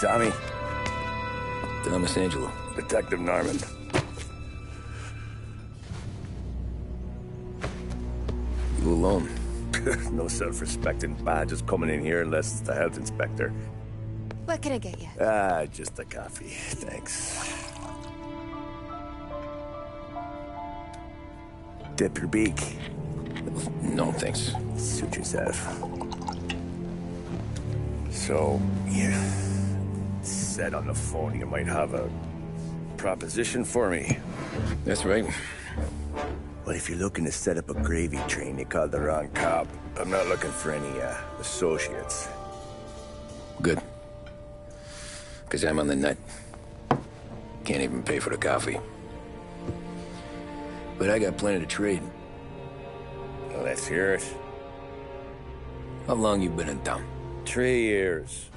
Tommy. Thomas Angelo. Detective Norman. You alone? No self-respecting badges coming in here unless it's the health inspector. What can I get you? Just a coffee. Thanks. Dip your beak. No, thanks. Suit yourself. So, you said on the phone you might have a proposition for me. That's right. Well, if you're looking to set up a gravy train, you called the wrong cop. I'm not looking for any, associates. Good. Because I'm on the nut. Can't even pay for the coffee. But I got plenty to trade. Well, let's hear it. How long you been in town? 3 years.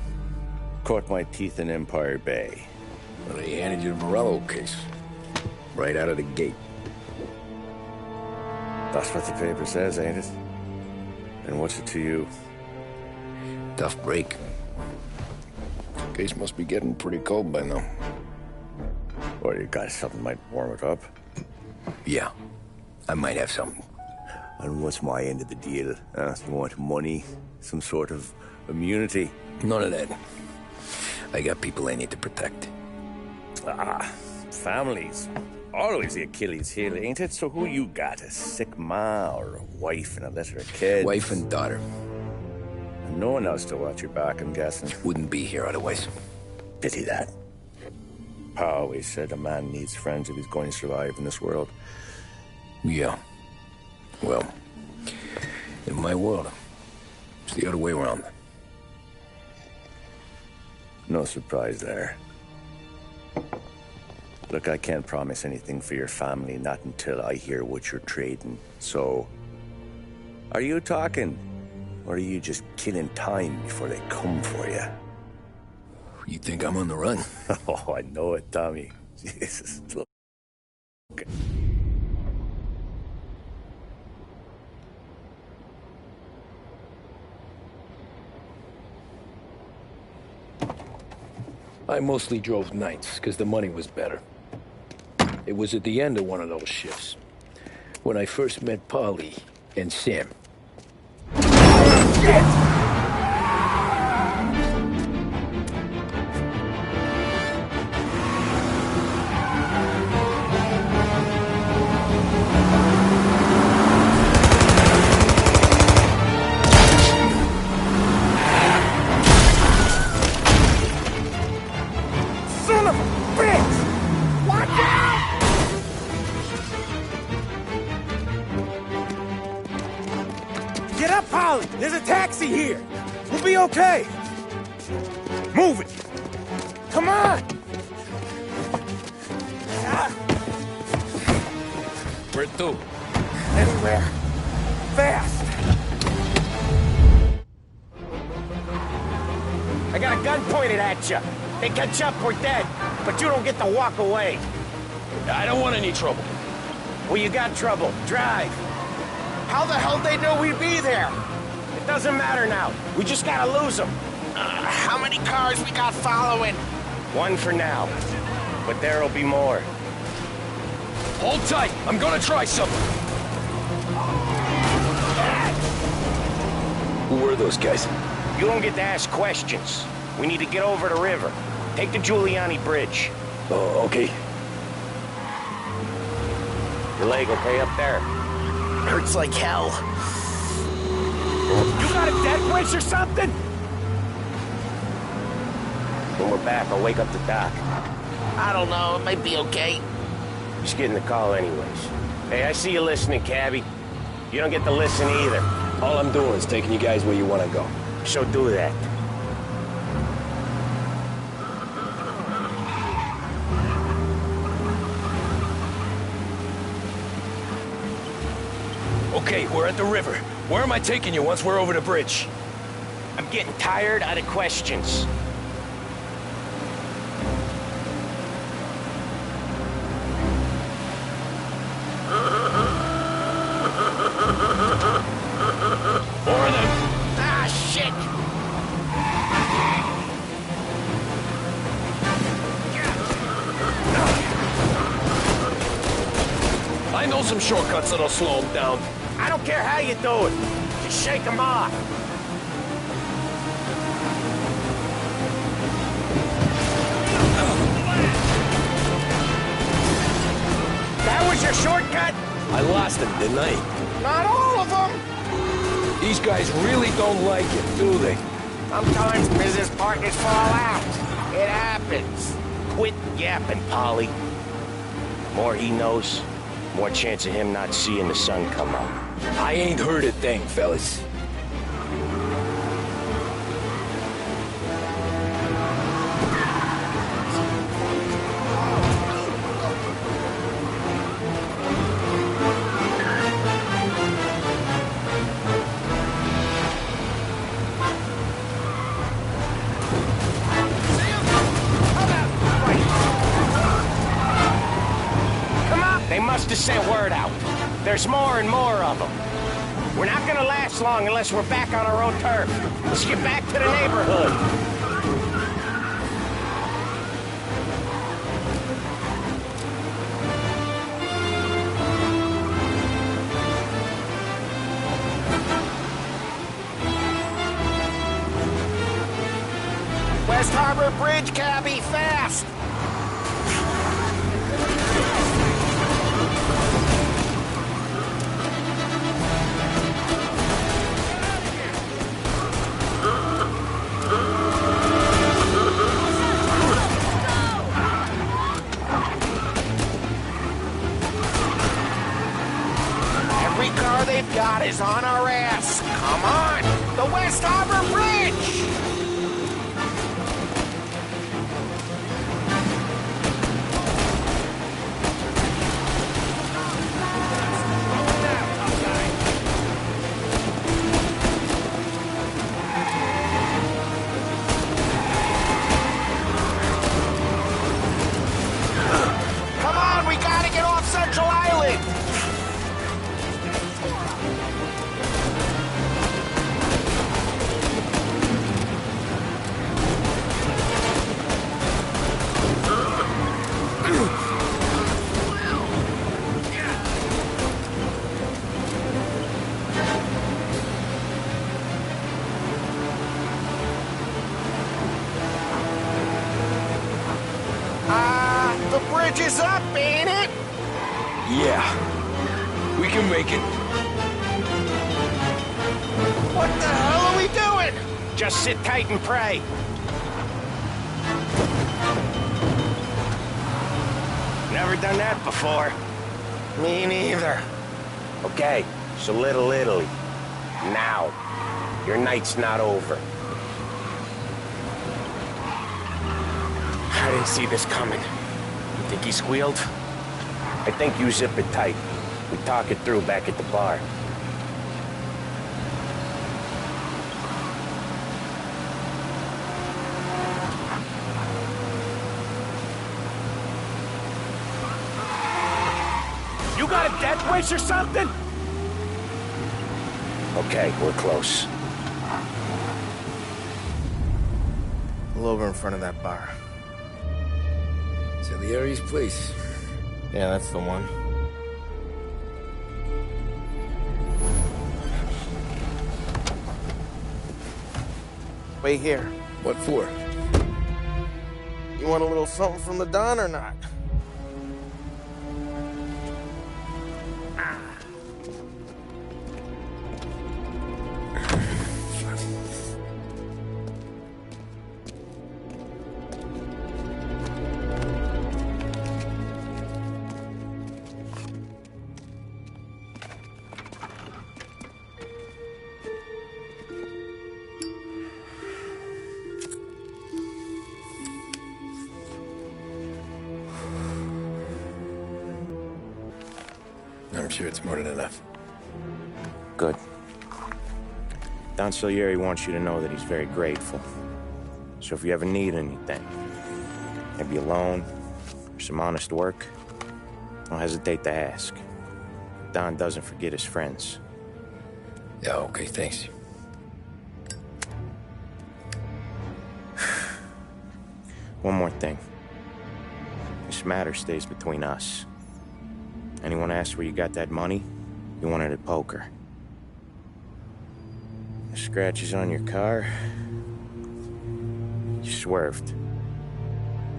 Caught my teeth in Empire Bay. Well, they handed you the Morello case. Right out of the gate. That's what the paper says, ain't it? And what's it to you? Tough break. Case must be getting pretty cold by now. Or you got something might warm it up? Yeah, I might have something. And what's my end of the deal? You want money? Some sort of immunity? None of that. I got people I need to protect. Families. Always the Achilles heel, ain't it? So who you got? A sick ma or a wife and a litter of kids? Wife and daughter. And no one else to watch your back, I'm guessing. Wouldn't be here otherwise. Pity that. Pa always said a man needs friends if he's going to survive in this world. Yeah. Well, in my world, it's the other way around. No surprise there. Look, I can't promise anything for your family, not until I hear what you're trading. So, are you talking? Or are you just killing time before they come for you? You think I'm on the run? Oh, I know it, Tommy. Jesus. Look. I mostly drove nights, because the money was better. It was at the end of one of those shifts, when I first met Polly and Sam. Shit! Son of a bitch! Watch out! Get up, Polly! There's a taxi here! We'll be okay! Move it! Come on! Where to? Anywhere! Fast! I got a gun pointed at you. They catch up, we're dead. But you don't get to walk away. I don't want any trouble. Well, you got trouble. Drive. How the hell they know we'd be there? It doesn't matter now. We just gotta lose them. How many cars we got following? One for now. But there'll be more. Hold tight. I'm gonna try something. Who were those guys? You don't get to ask questions. We need to get over the river. Take the Giuliani Bridge. Oh, okay. Your leg okay up there? Hurts like hell. You got a death wish or something? When we're back, I'll wake up the doc. I don't know, it might be okay. Just getting the call anyways. Hey, I see you listening, cabbie. You don't get to listen either. All I'm doing is taking you guys where you want to go. So do that. Okay, we're at the river. Where am I taking you once we're over the bridge? I'm getting tired out of questions. Ah, shit! know some shortcuts that'll slow him down. I don't care how you do it. Just shake him off. That was your shortcut? I lost him, didn't I? Not all of them. These guys really don't like it, do they? Sometimes business partners fall out. It happens. Quit yapping, Polly. More he knows, more chance of him not seeing the sun come up. I ain't heard a thing, fellas. They must have sent word out. There's more and more of them. We're not gonna last long unless we're back on our own turf. Let's get back to the neighborhood. West Harbor Bridge, cabbie, fast! Every car they've got is on our ass. Come on! The West Harbor Bridge! Come on, we gotta get off Central Island! The bridge is up, ain't it? Yeah. We can make it. What the hell are we doing? Just sit tight and pray. Never done that before. Me neither. Okay, so Little Italy. Now. Your night's not over. I didn't see this coming. You think he squealed? I think you zip it tight. We talk it through back at the bar. You got a death wish or something? Okay, we're close. Pull over in front of that bar. Salieri's place. Yeah, that's the one. Wait here. What for? You want a little something from the Don or not? I'm sure it's more than enough. Good. Don Salieri wants you to know that he's very grateful. So if you ever need anything, maybe a loan or some honest work, don't hesitate to ask. Don doesn't forget his friends. Yeah, okay, thanks. One more thing. This matter stays between us. Anyone asks where you got that money, you won it at poker. The scratches on your car, you swerved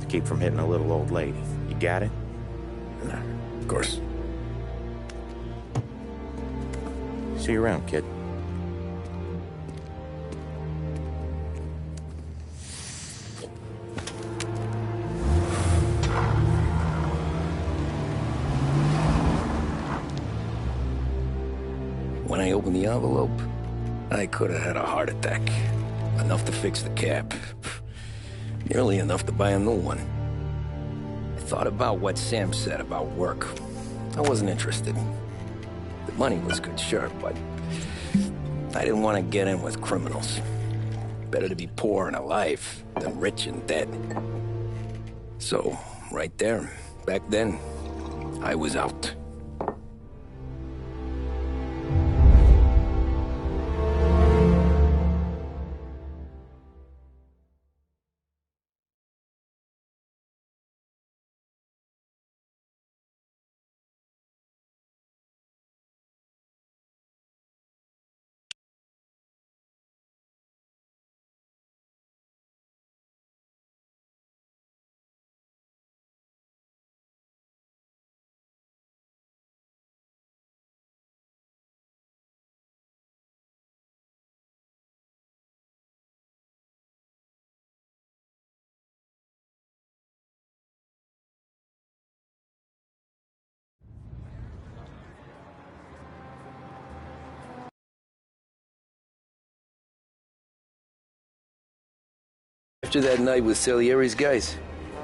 to keep from hitting a little old lady. You got it? Nah, of course. See you around, kid. When I opened the envelope, I could have had a heart attack. Enough to fix the cap. Nearly enough to buy a new one. I thought about what Sam said about work. I wasn't interested. The money was good, sure, but I didn't want to get in with criminals. Better to be poor and alive than rich and dead. So, right there, back then, I was out. After that night with Salieri's guys,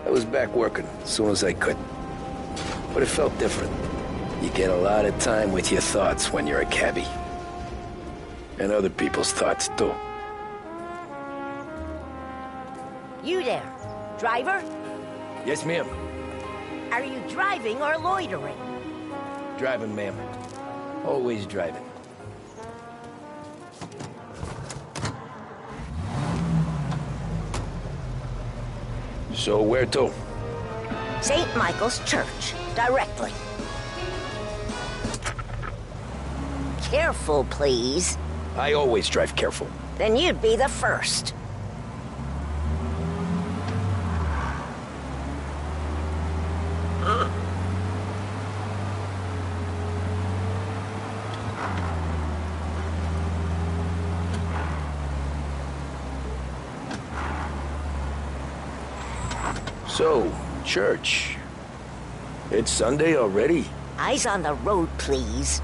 I was back working as soon as I could. But it felt different. You get a lot of time with your thoughts when you're a cabbie. And other people's thoughts, too. You there, driver? Yes, ma'am. Are you driving or loitering? Driving, ma'am. Always driving. So where to? St. Michael's Church, directly. Careful, please. I always drive careful. Then you'd be the first. So, church. It's Sunday already? Eyes on the road, please.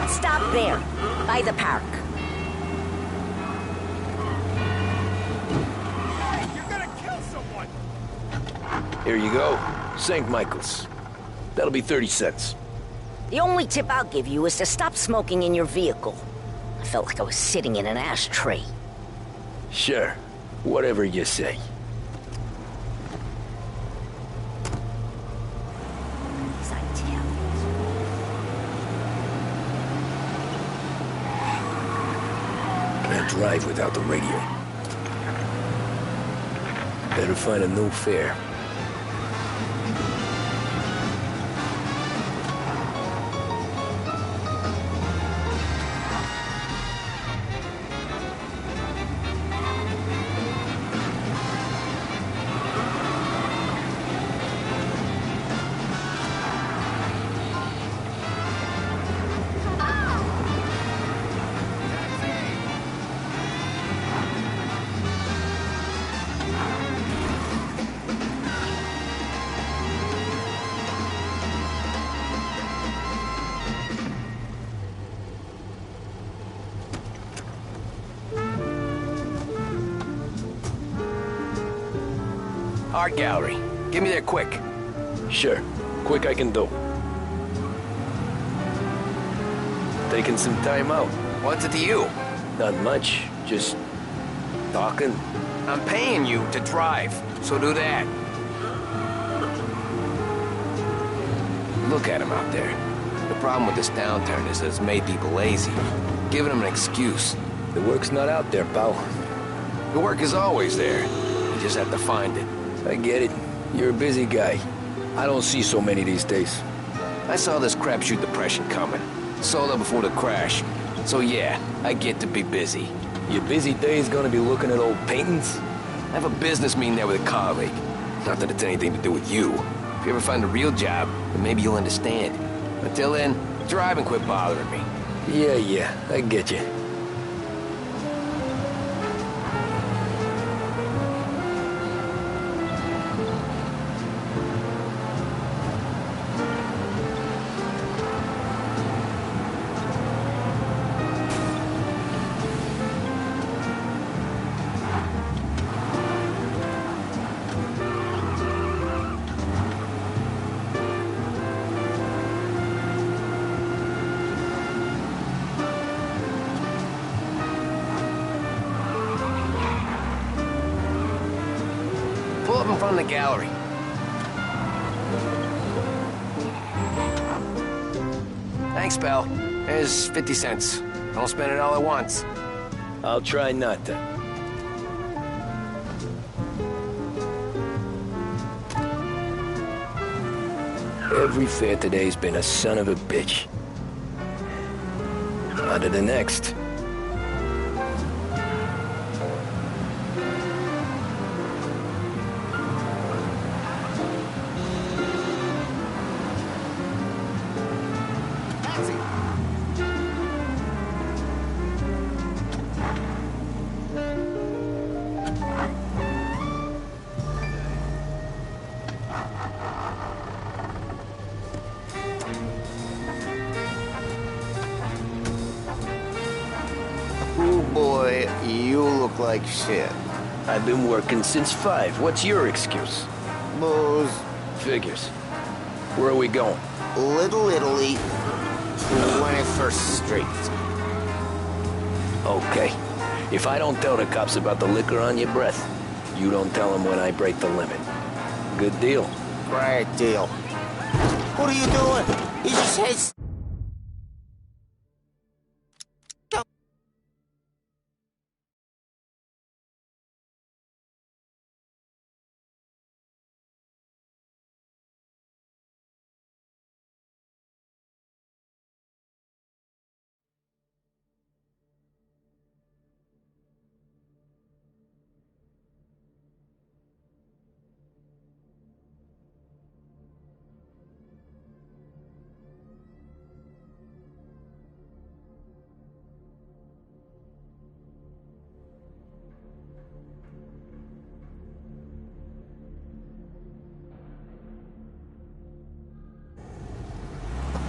Stop there, by the park. You're gonna kill someone! Here you go. St. Michael's. That'll be 30 cents. The only tip I'll give you is to stop smoking in your vehicle. I felt like I was sitting in an ashtray. Sure. Whatever you say. As I tell you. can't drive without the radio. Better find a new fare. Art gallery. Get me there quick. Sure. Quick I can do. Taking some time out. What's it to you? Not much. Just talking. I'm paying you to drive, so do that. Look at him out there. The problem with this downturn is that it's made people lazy. Giving them an excuse. The work's not out there, pal. The work is always there. You just have to find it. I get it. You're a busy guy. I don't see so many these days. I saw this crapshoot depression coming. Sold up before the crash. So yeah, I get to be busy. Your busy day's gonna be looking at old paintings? I have a business meeting there with a colleague. Not that it's anything to do with you. If you ever find a real job, then maybe you'll understand. Until then, drive and quit bothering me. Yeah, I get you. Pull up in front of the gallery. Thanks, pal. There's 50 cents. Don't spend it all at once. I'll try not to. Every fare today's been a son of a bitch. On to the next. Oh boy, you look like shit. I've been working since 5. What's your excuse? Booze, Figures. Where are we going? Little Italy, 21st Street. Okay. If I don't tell the cops about the liquor on your breath, you don't tell them when I break the limit. Good deal. Great deal. What are you doing? You just hit...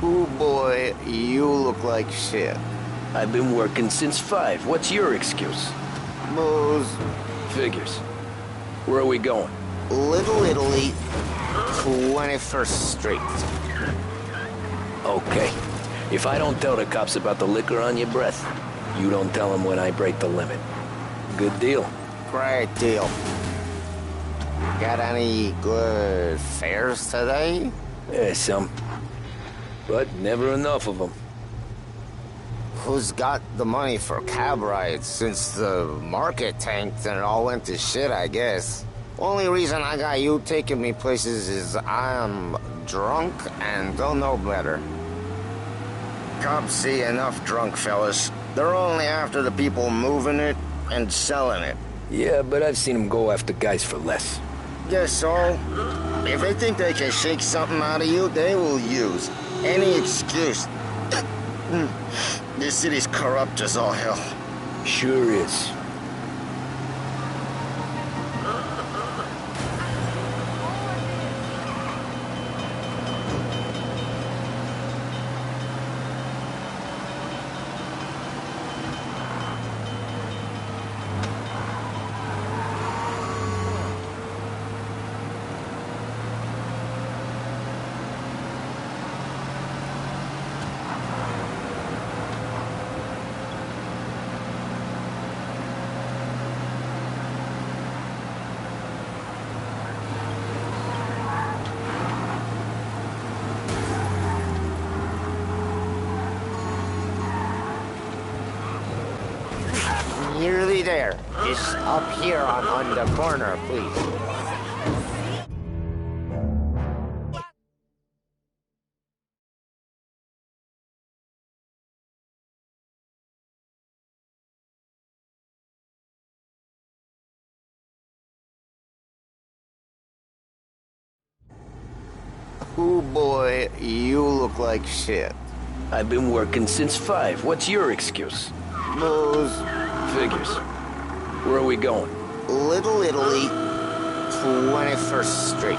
Oh boy, you look like shit. I've been working since 5. What's your excuse? Booze, Figures. Where are we going? Little Italy, 21st Street. Okay. If I don't tell the cops about the liquor on your breath, you don't tell them when I break the limit. Good deal. Great deal. Got any good fares today? Yeah, some. But never enough of them. Who's got the money for cab rides since the market tanked and it all went to shit, I guess? Only reason I got you taking me places is I'm drunk and don't know better. Cops see enough drunk fellas. They're only after the people moving it and selling it. Yeah, but I've seen them go after guys for less. Guess so. If they think they can shake something out of you, they will use any excuse. This city's corrupt as all hell. Sure is. Nearly there. Just up here on the corner, please. Oh boy, you look like shit. I've been working since 5. What's your excuse? Booze. Figures. Where are we going? Little Italy, 21st Street.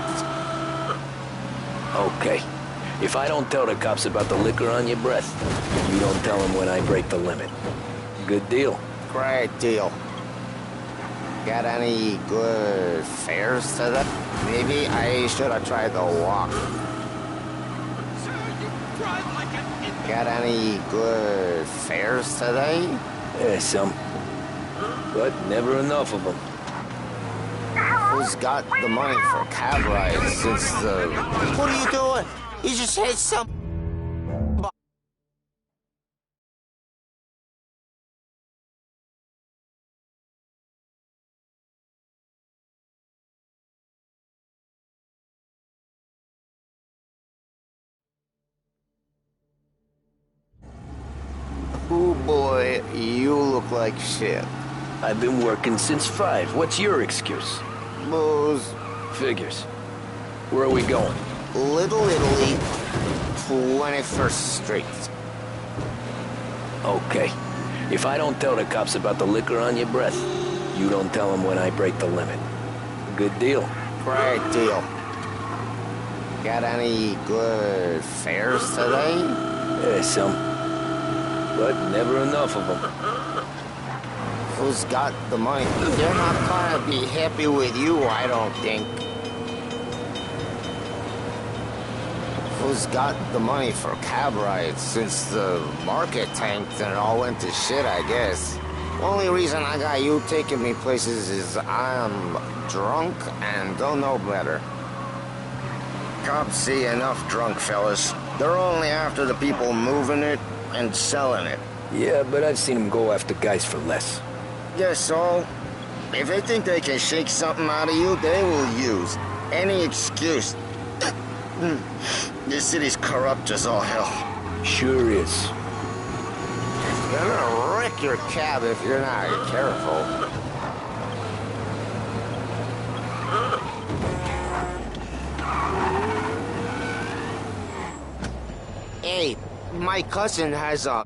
Okay. If I don't tell the cops about the liquor on your breath, you don't tell them when I break the limit. Good deal. Great deal. Got any good fares to that? Maybe I should have tried the walk. Got any good fares today? Yeah, some. But never enough of them. Who's got the money for cab rides since the... What are you doing? You just hit some... Oh boy, you look like shit. I've been working since 5. What's your excuse? Booze. Figures. Where are we going? Little Italy, 21st Street. Okay. If I don't tell the cops about the liquor on your breath, you don't tell them when I break the limit. Good deal. Great deal. Got any good fares today? Yeah, some. But never enough of them. Who's got the money? They're not gonna be happy with you, I don't think. Who's got the money for cab rides since the market tanked and it all went to shit, I guess? Only reason I got you taking me places is I'm drunk and don't know better. Cops see enough drunk fellas. They're only after the people moving it and selling it. Yeah, but I've seen them go after guys for less. Guess so. If they think they can shake something out of you, they will use any excuse. This city's corrupt as all hell. Sure is. They're gonna wreck your cab if you're not careful. Hey, my cousin has a...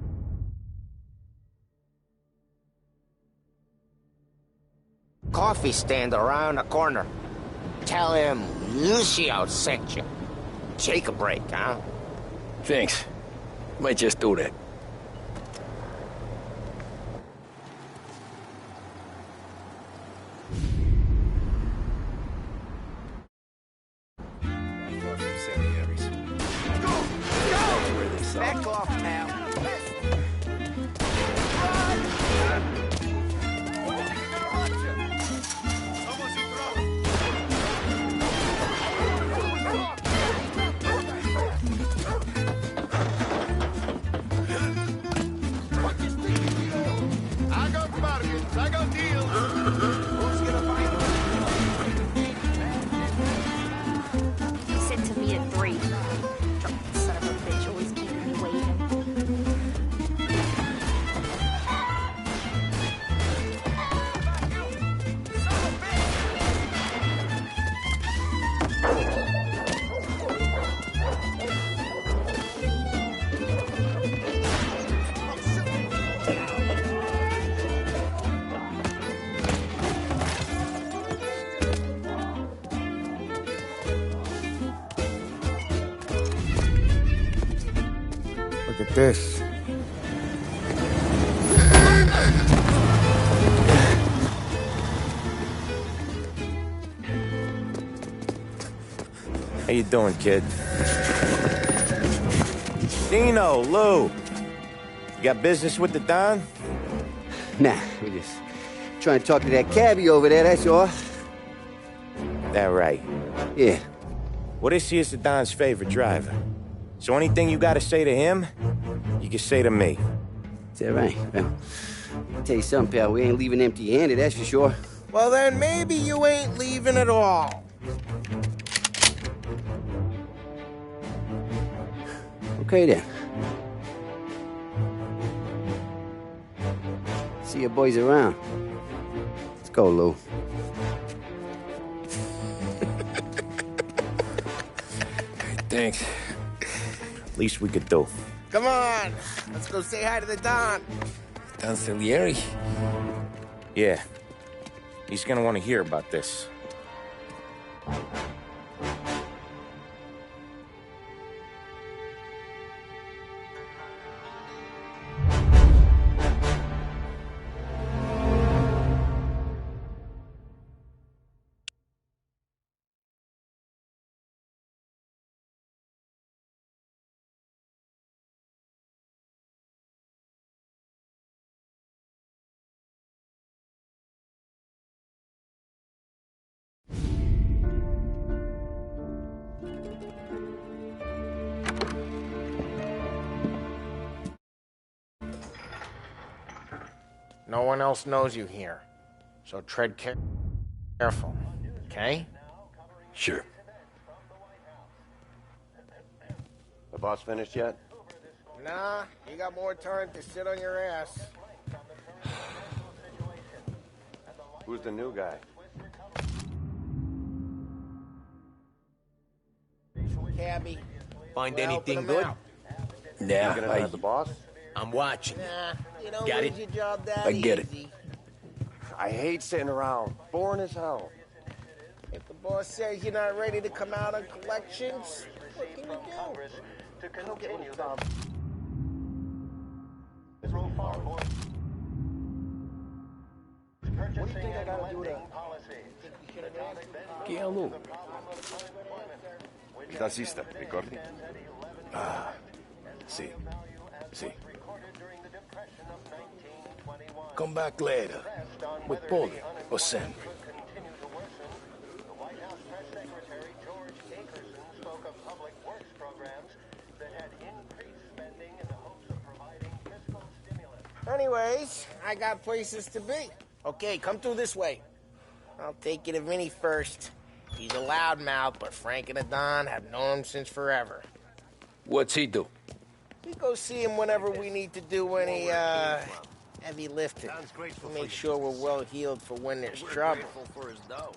coffee stand around the corner. Tell him Lucio sent you. Take a break, huh? Thanks. Might just do that. Back off, pal. at this. How you doing, kid? Dino, Lou. You got business with the Don? Nah, we just trying to talk to that cabbie over there, that's all. That right. Yeah. Well, this here's the Don's favorite driver. So anything you gotta say to him, you can say to me. Is that right? Well, I'll tell you something, pal. We ain't leaving empty-handed, that's for sure. Well, then maybe you ain't leaving at all. Okay, then. See your boys around. Let's go, Lou. Thanks. Least we could do. Come on, let's go say hi to the Don. Don Salieri? Yeah. He's gonna want to hear about this. No one else knows you here, so tread careful, okay? Sure. The boss finished yet? Nah, you got more time to sit on your ass. Who's the new guy? Cabby. Find we're anything helping him good? out. Yeah, Gonna have the boss? I'm watching. Nah, you don't Got lose it? your job that I get it. easy. I hate sitting around. Boring as hell. If the boss says you're not ready to come out on collections, what can you do? Come get with some. What do you think I gotta do to... ¿Qué hago? Taxista, ricordi? See. See. Come back later. With Paulie or Sam. Anyways, I got places to be. Okay, come through this way. I'll take you to Vinny first. He's a loudmouth, but Frank and the Don have known him since forever. What's he do? We go see him whenever we need to do any, heavy lifting. To make sure we're well healed for when there's trouble. For his dough.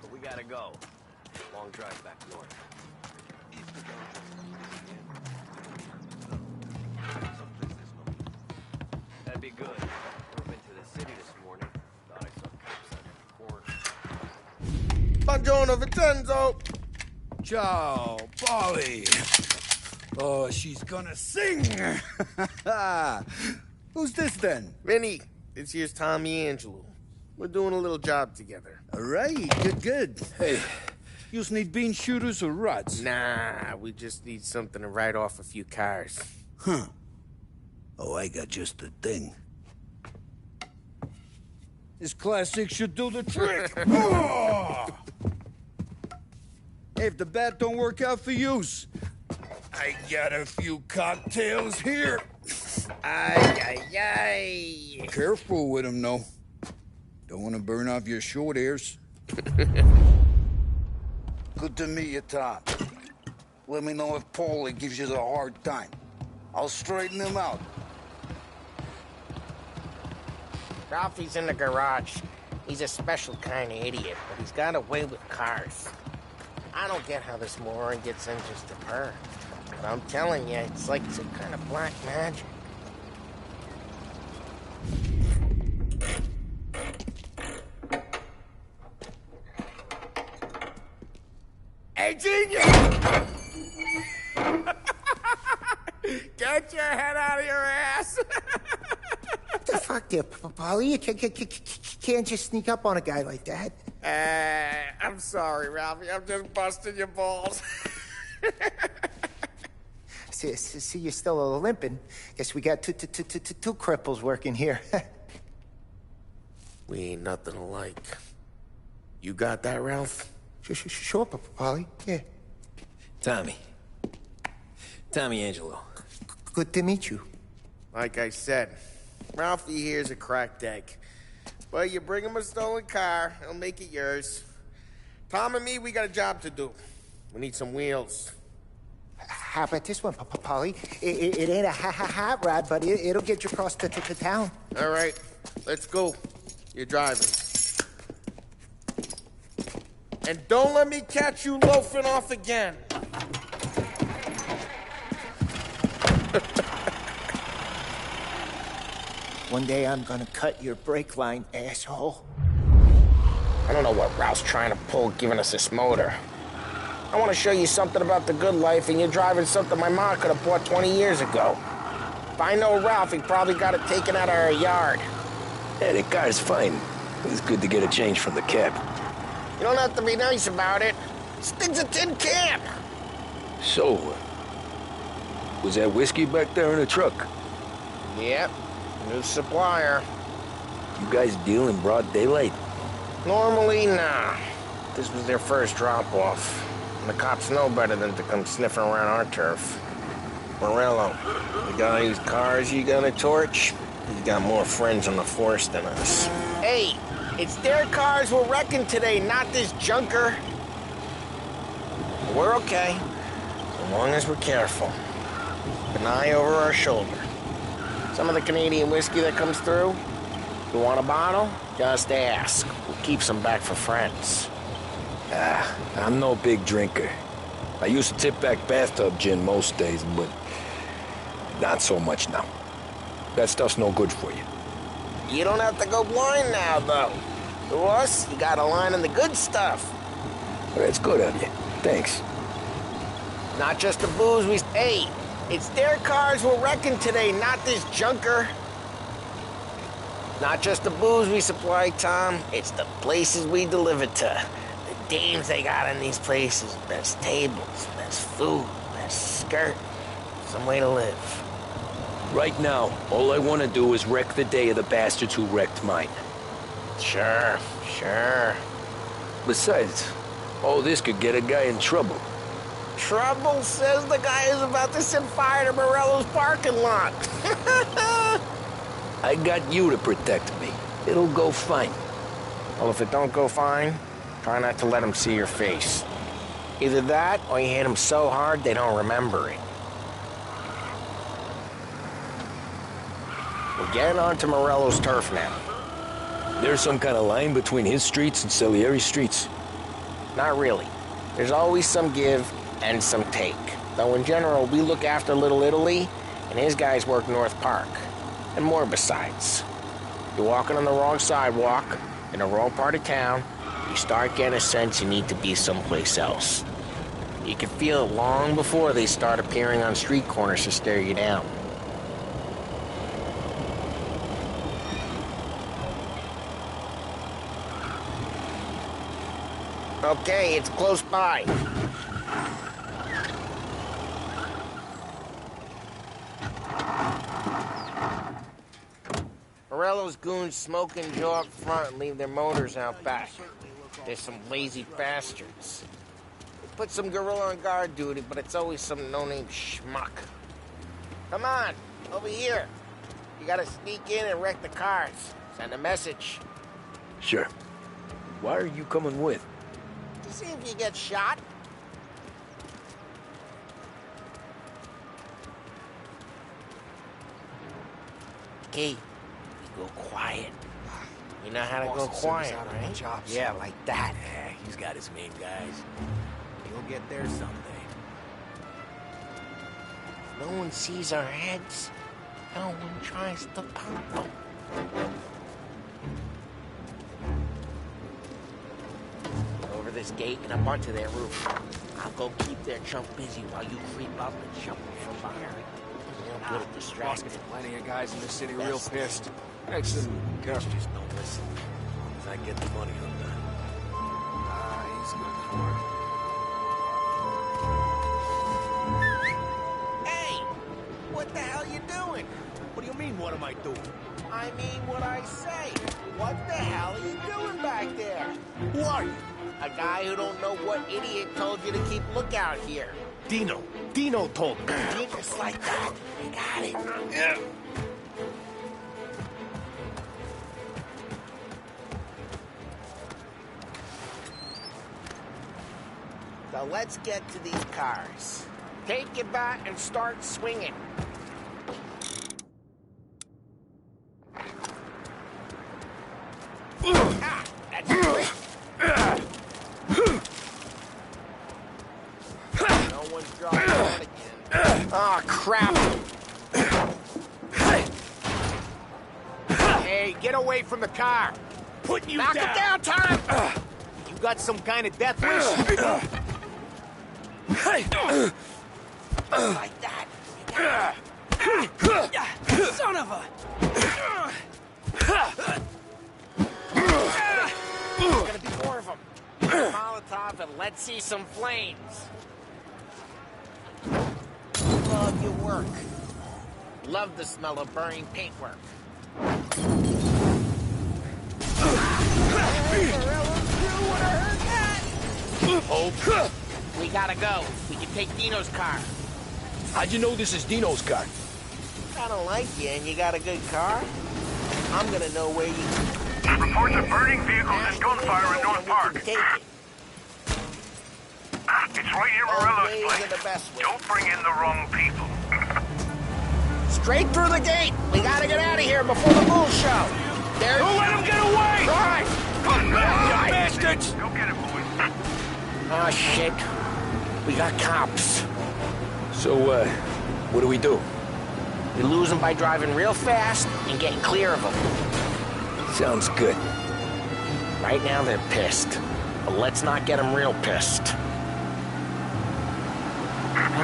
But we gotta go. Long drive back north. That'd be good. Drove into the city this morning. Thought I saw cops on the corner. Buongiorno, Vincenzo! Ciao, Polly. Oh, she's gonna sing. Who's this then? Vinny, this here's Tommy Angelo. We're doing a little job together. All right, good. Hey, you need bean shooters or rods? Nah, we just need something to write off a few cars. Huh. Oh, I got just the thing. This classic should do the trick. Oh! Hey, if the bat don't work out for yous, I got a few cocktails here. Ay, ay, ay. Careful with them, though. Don't want to burn off your short hairs. Good to meet you, Tom. Let me know if Paulie gives you the hard time. I'll straighten him out. Ralphie's in the garage. He's a special kind of idiot, but he's got a way with cars. I don't get how this moron gets engines to purr. But I'm telling you, it's like some kind of black magic. Hey, genius! Get your head out of your ass! What the fuck there, Polly? You can't just sneak up on a guy like that. I'm sorry, Ralphie. I'm just busting your balls. See, you're still limping. Guess we got two cripples working here. We ain't nothing alike. You got that, Ralph? Sure, Polly. Yeah. Tommy Angelo. Good to meet you. Like I said, Ralphie here's a cracked egg. But you bring him a stolen car, he'll make it yours. Tom and me, we got a job to do. We need some wheels. How about this one, Polly? It ain't a hot rod, but it'll get you across to town. All right, let's go. You're driving. And don't let me catch you loafing off again. One day I'm gonna cut your brake line, asshole. I don't know what Ralph's trying to pull giving us this motor. I want to show you something about the good life, and you're driving something my mom could have bought 20 years ago. If I know Ralph, he probably got it taken out of our yard. Yeah, the car's fine. It's good to get a change from the cab. You don't have to be nice about it. This thing's a tin can. So, was that whiskey back there in the truck? Yep, new supplier. You guys deal in broad daylight? Normally, nah. This was their first drop-off. And the cops know better than to come sniffing around our turf. Morello, the guy whose cars you gonna torch, he's got more friends on the force than us. Hey, it's their cars we're wrecking today, not this junker. We're okay, as long as we're careful. Keep an eye over our shoulder. Some of the Canadian whiskey that comes through, you want a bottle? Just ask. We'll keep some back for friends. I'm no big drinker. I used to tip back bathtub gin most days, but not so much now. That stuff's no good for you. You don't have to go blind now, though. To us, you got a line on the good stuff. Well, that's good of you. Thanks. Not just the booze we... Hey, it's their cars we're wrecking today, not this junker. Not just the booze we supply, Tom. It's the places we deliver to. The dames they got in these places. Best tables, best food, best skirt. Some way to live. Right now, all I want to do is wreck the day of the bastards who wrecked mine. Sure. Besides, all this could get a guy in trouble. Trouble says the guy is about to set fire to Morello's parking lot. I got you to protect me. It'll go fine. Well, if it don't go fine, try not to let them see your face. Either that, or you hit them so hard they don't remember it. We're getting onto Morello's turf now. There's some kind of line between his streets and Salieri's streets? Not really. There's always some give and some take. Though in general, we look after Little Italy, and his guys work North Park. And more besides. You're walking on the wrong sidewalk, in the wrong part of town, you start getting a sense you need to be someplace else. You can feel it long before they start appearing on street corners to stare you down. Okay, it's close by. Morello's goons smoke and jaw up front and leave their motors out back. They're some lazy bastards. They put some gorilla on guard duty, but it's always some no-name schmuck. Come on, over here. You gotta sneak in and wreck the cars. Send a message. Sure. Why are you coming with? To see if you get shot. Okay. Go quiet. You know how to go quiet, right? Yeah, like that. Yeah, he's got his main guys. He'll get there someday. No one sees our heads. No one tries to pop them. Over this gate and up onto their roof. I'll go keep their chump busy while you creep up and jump from behind. good at distracting. Plenty of guys in the city real pissed. Excellent. Just don't listen. As I get the money on that. He's good for it. Hey! What the hell you doing? What do you mean, what am I doing? I mean what I say. What the hell are you doing back there? Who are you? A guy who don't know what idiot told you to keep lookout here. Dino. Dino told me. Just like that. You got it. Yeah. So let's get to these cars. Take your bat and start swinging. Ah, that's great. No one's driving on again. Oh, crap. Hey, get away from the car. Putting you Knock down. him down, Tom. You got some kind of death wish? Like that. Son of a... There's gonna be more of them. Molotov and let's see some flames. Love your work. Love the smell of burning paintwork. Hope. We gotta go. We can take Dino's car. How'd you know this is Dino's car? I don't like you and you got a good car. I'm gonna know where you... Reports of burning vehicles and gunfire in North Park. Take it. It's right near Morello's place. The best way. Don't bring in the wrong people. Straight through the gate. We gotta get out of here before the bull show. There's... Don't let him get away! Drive! You bastards! Go get it, boys. Oh, shit. We got cops. So, what do we do? We lose them by driving real fast and getting clear of them. Sounds good. Right now they're pissed. But let's not get them real pissed.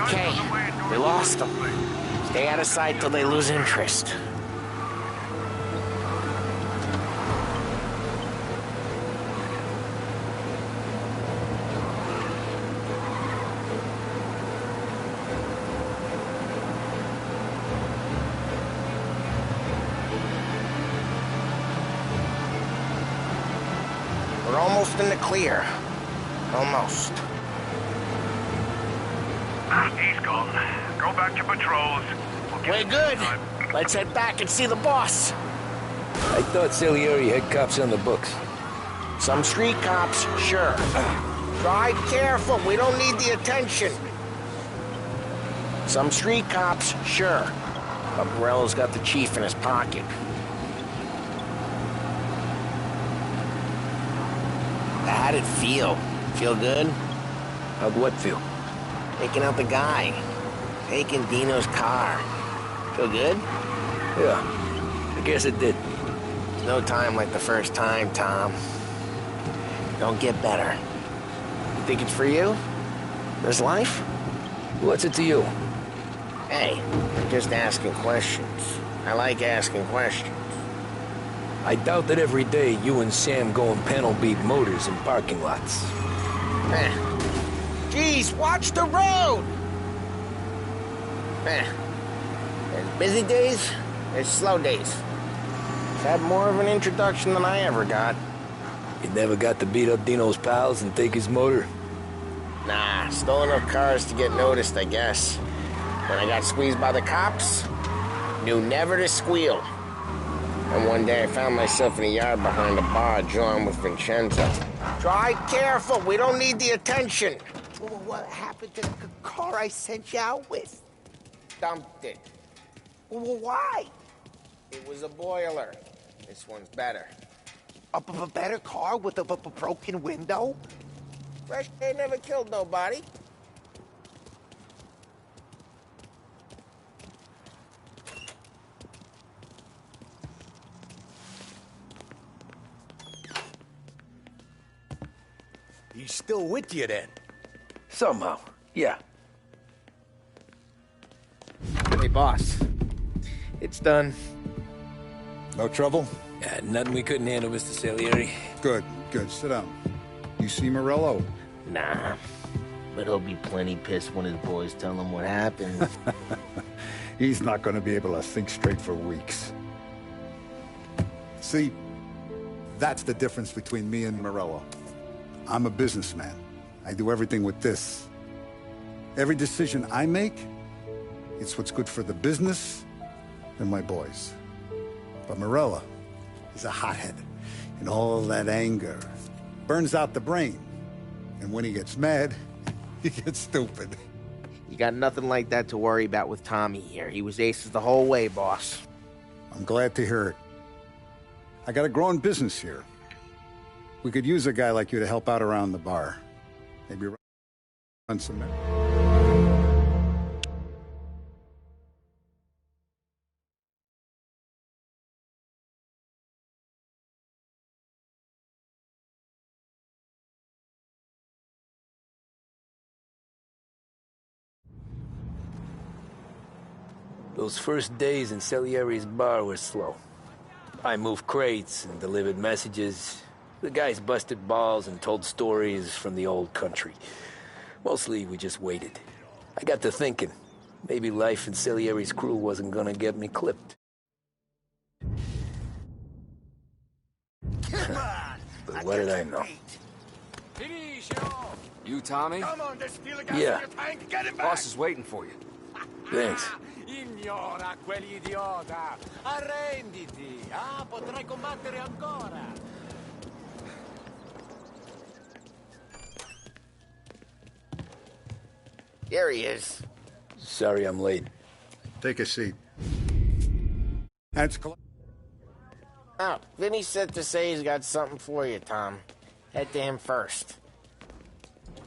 Okay, we lost them. Stay out of sight till they lose interest. We're almost in the clear. Almost. He's gone. Go back to patrols. We're good. Let's head back and see the boss. I thought Salieri had cops on the books. Some street cops, sure. Drive careful. We don't need the attention. Some street cops, sure. But Morello's got the chief in his pocket. How'd it feel? Feel good? How'd what feel? Taking out the guy. Taking Dino's car. Feel good? Yeah, I guess it did. No time like the first time, Tom. Don't get better. You think it's for you? This life? What's it to you? Hey, I'm just asking questions. I like asking questions. I doubt that every day you and Sam go and panel beat motors in parking lots. Jeez, watch the road! There's busy days, there's slow days. I've had more of an introduction than I ever got. You never got to beat up Dino's pals and take his motor? Nah, stole enough cars to get noticed, I guess. When I got squeezed by the cops, knew never to squeal. And one day I found myself in a yard behind a bar drawn with Vincenzo. Drive careful, we don't need the attention. Well, what happened to the car I sent you out with? Dumped it. Well, why? It was a boiler. This one's better. A better car with a broken window? Fresh air never killed nobody. He's still with you then? Somehow, yeah. They boss. It's done. No trouble? Yeah, nothing we couldn't handle, Mr. Salieri. Good, good. Sit down. You see Morello? Nah. But he'll be plenty pissed when his boys tell him what happened. He's not going to be able to think straight for weeks. See, that's the difference between me and Morello. I'm a businessman. I do everything with this. Every decision I make, it's what's good for the business and my boys. But Morello is a hothead, and all that anger burns out the brain. And when he gets mad, he gets stupid. You got nothing like that to worry about with Tommy here. He was aces the whole way, boss. I'm glad to hear it. I got a growing business here. We could use a guy like you to help out around the bar. Maybe run some... Those first days in Salieri's bar were slow. I moved crates and delivered messages. The guys busted balls and told stories from the old country. Mostly, we just waited. I got to thinking, maybe life in Salieri's crew wasn't gonna get me clipped. But what did I know? You, Tommy? Yeah. Boss is waiting for you. Thanks. Ignora quell'idiota! Arrenditi! Ah, potrai combattere ancora! There he is. Sorry I'm late. Take a seat. That's... Oh, Vinny said to say he's got something for you, Tom. Head to him first.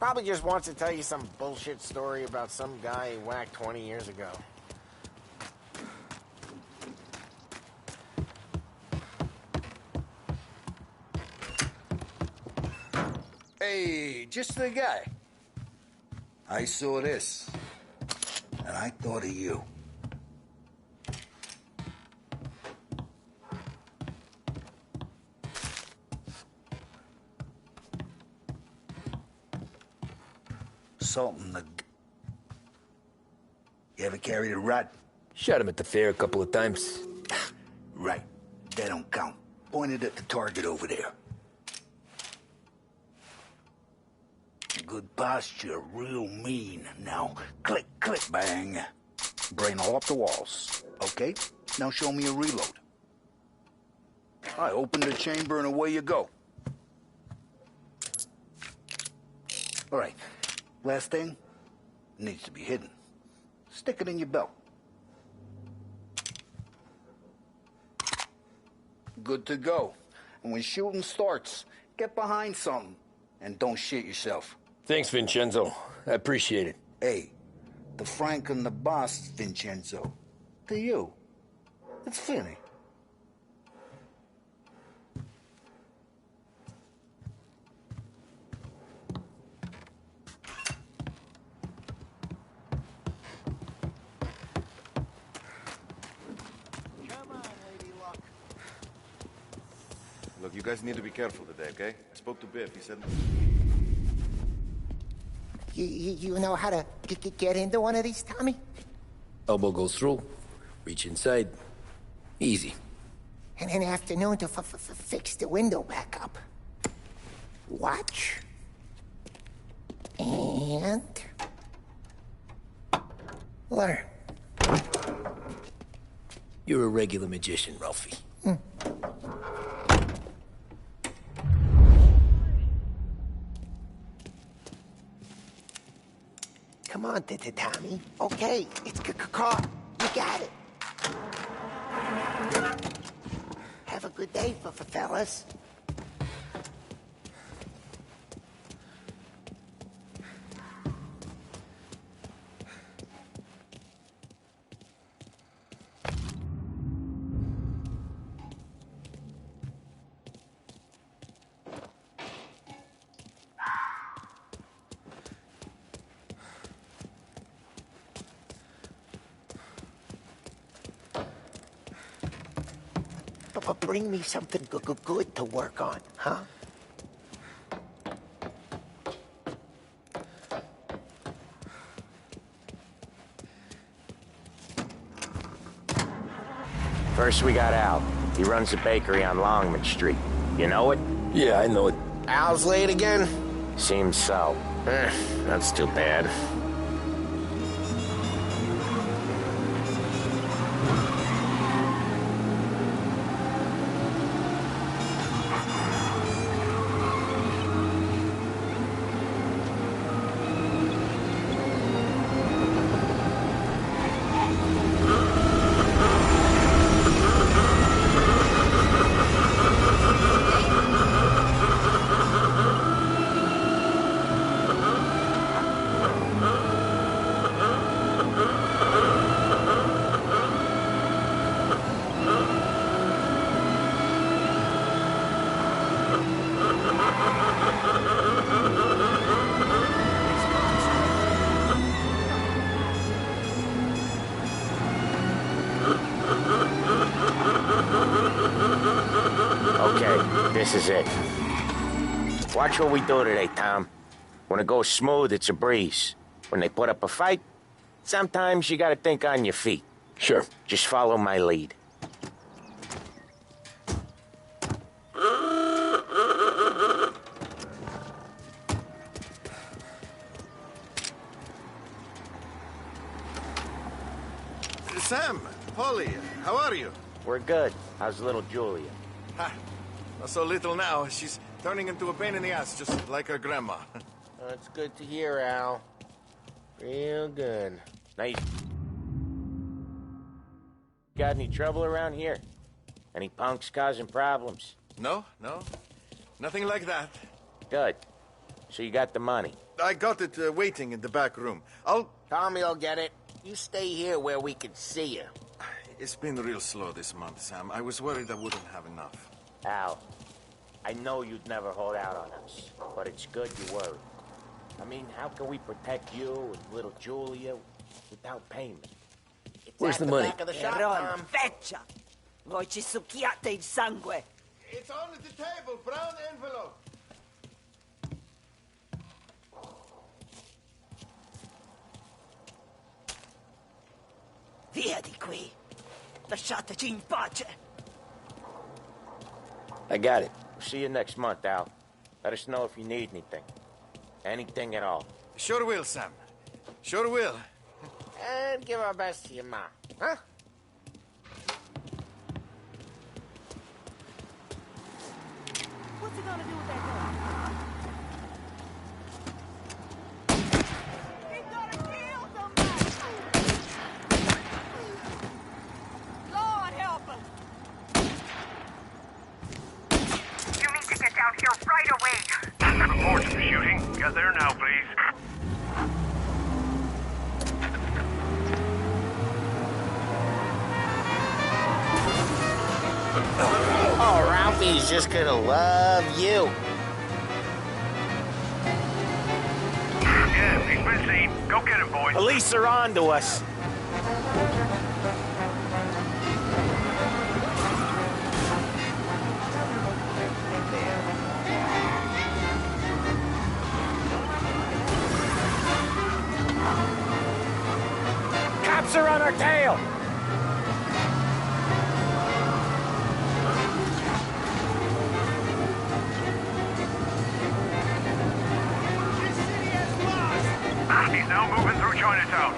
Probably just wants to tell you some bullshit story about some guy he whacked 20 years ago. Hey, just the guy. I saw this, and I thought of you. Something to... You ever carried a rat? Shot him at the fair a couple of times. Right. That don't count. Pointed at the target over there. Good posture, real mean. Now, click, click, bang. Brain all up the walls. Okay? Now show me a reload. I open the chamber and away you go. All right. Last thing, needs to be hidden. Stick it in your belt. Good to go. And when shooting starts, get behind something and don't shit yourself. Thanks, Vincenzo. I appreciate it. Hey, the Frank and the boss, Vincenzo. To you. It's Finny. Look, you guys need to be careful today, okay? I spoke to Biff. He said... You know how to get into one of these, Tommy? Elbow goes through. Reach inside. Easy. And an afternoon to fix the window back up. Watch. And... learn. You're a regular magician, Ralphie. Come on, Tommy. Okay, it's caught. You got it. Have a good day, fellas. But bring me something good to work on, huh? First, we got Al. He runs a bakery on Longman Street. You know it? Yeah, I know it. Al's late again? Seems so. That's too bad. Okay, this is it. Watch what we do today, Tom. When it goes smooth, it's a breeze. When they put up a fight, sometimes you gotta think on your feet. Sure. Just follow my lead. Sam, Polly, how are you? We're good. How's little Julia? Ha, not so little now. She's turning into a pain in the ass, just like her grandma. That's good to hear, Al. Real good. Nice. Got any trouble around here? Any punks causing problems? No, nothing like that. Good. So you got the money? I got it waiting in the back room. Tommy'll get it. You stay here where we can see you. It's been real slow this month, Sam. I was worried I wouldn't have enough. Al, I know you'd never hold out on us, but it's good you worried. I mean, how can we protect you and little Julia without payment? Where's the money? Back of the shop, Tom. Feccia! Voi ci succhiate il sangue! It's on the table, brown envelope. Via di qui! Lasciateci in pace! I got it. See you next month, Al. Let us know if you need anything. Anything at all. Sure will, Sam. Sure will. And give our best to your mom, huh? What's he gonna do with that gun? He's gonna kill somebody! Lord help us! You need to get down here right away. Reports of the shooting. Get there now, please. Oh, Ralphie's just gonna love you. Yeah, he's been seen. Go get him, boys. Police are on to us. Cops are on our tail. He's now moving through Chinatown.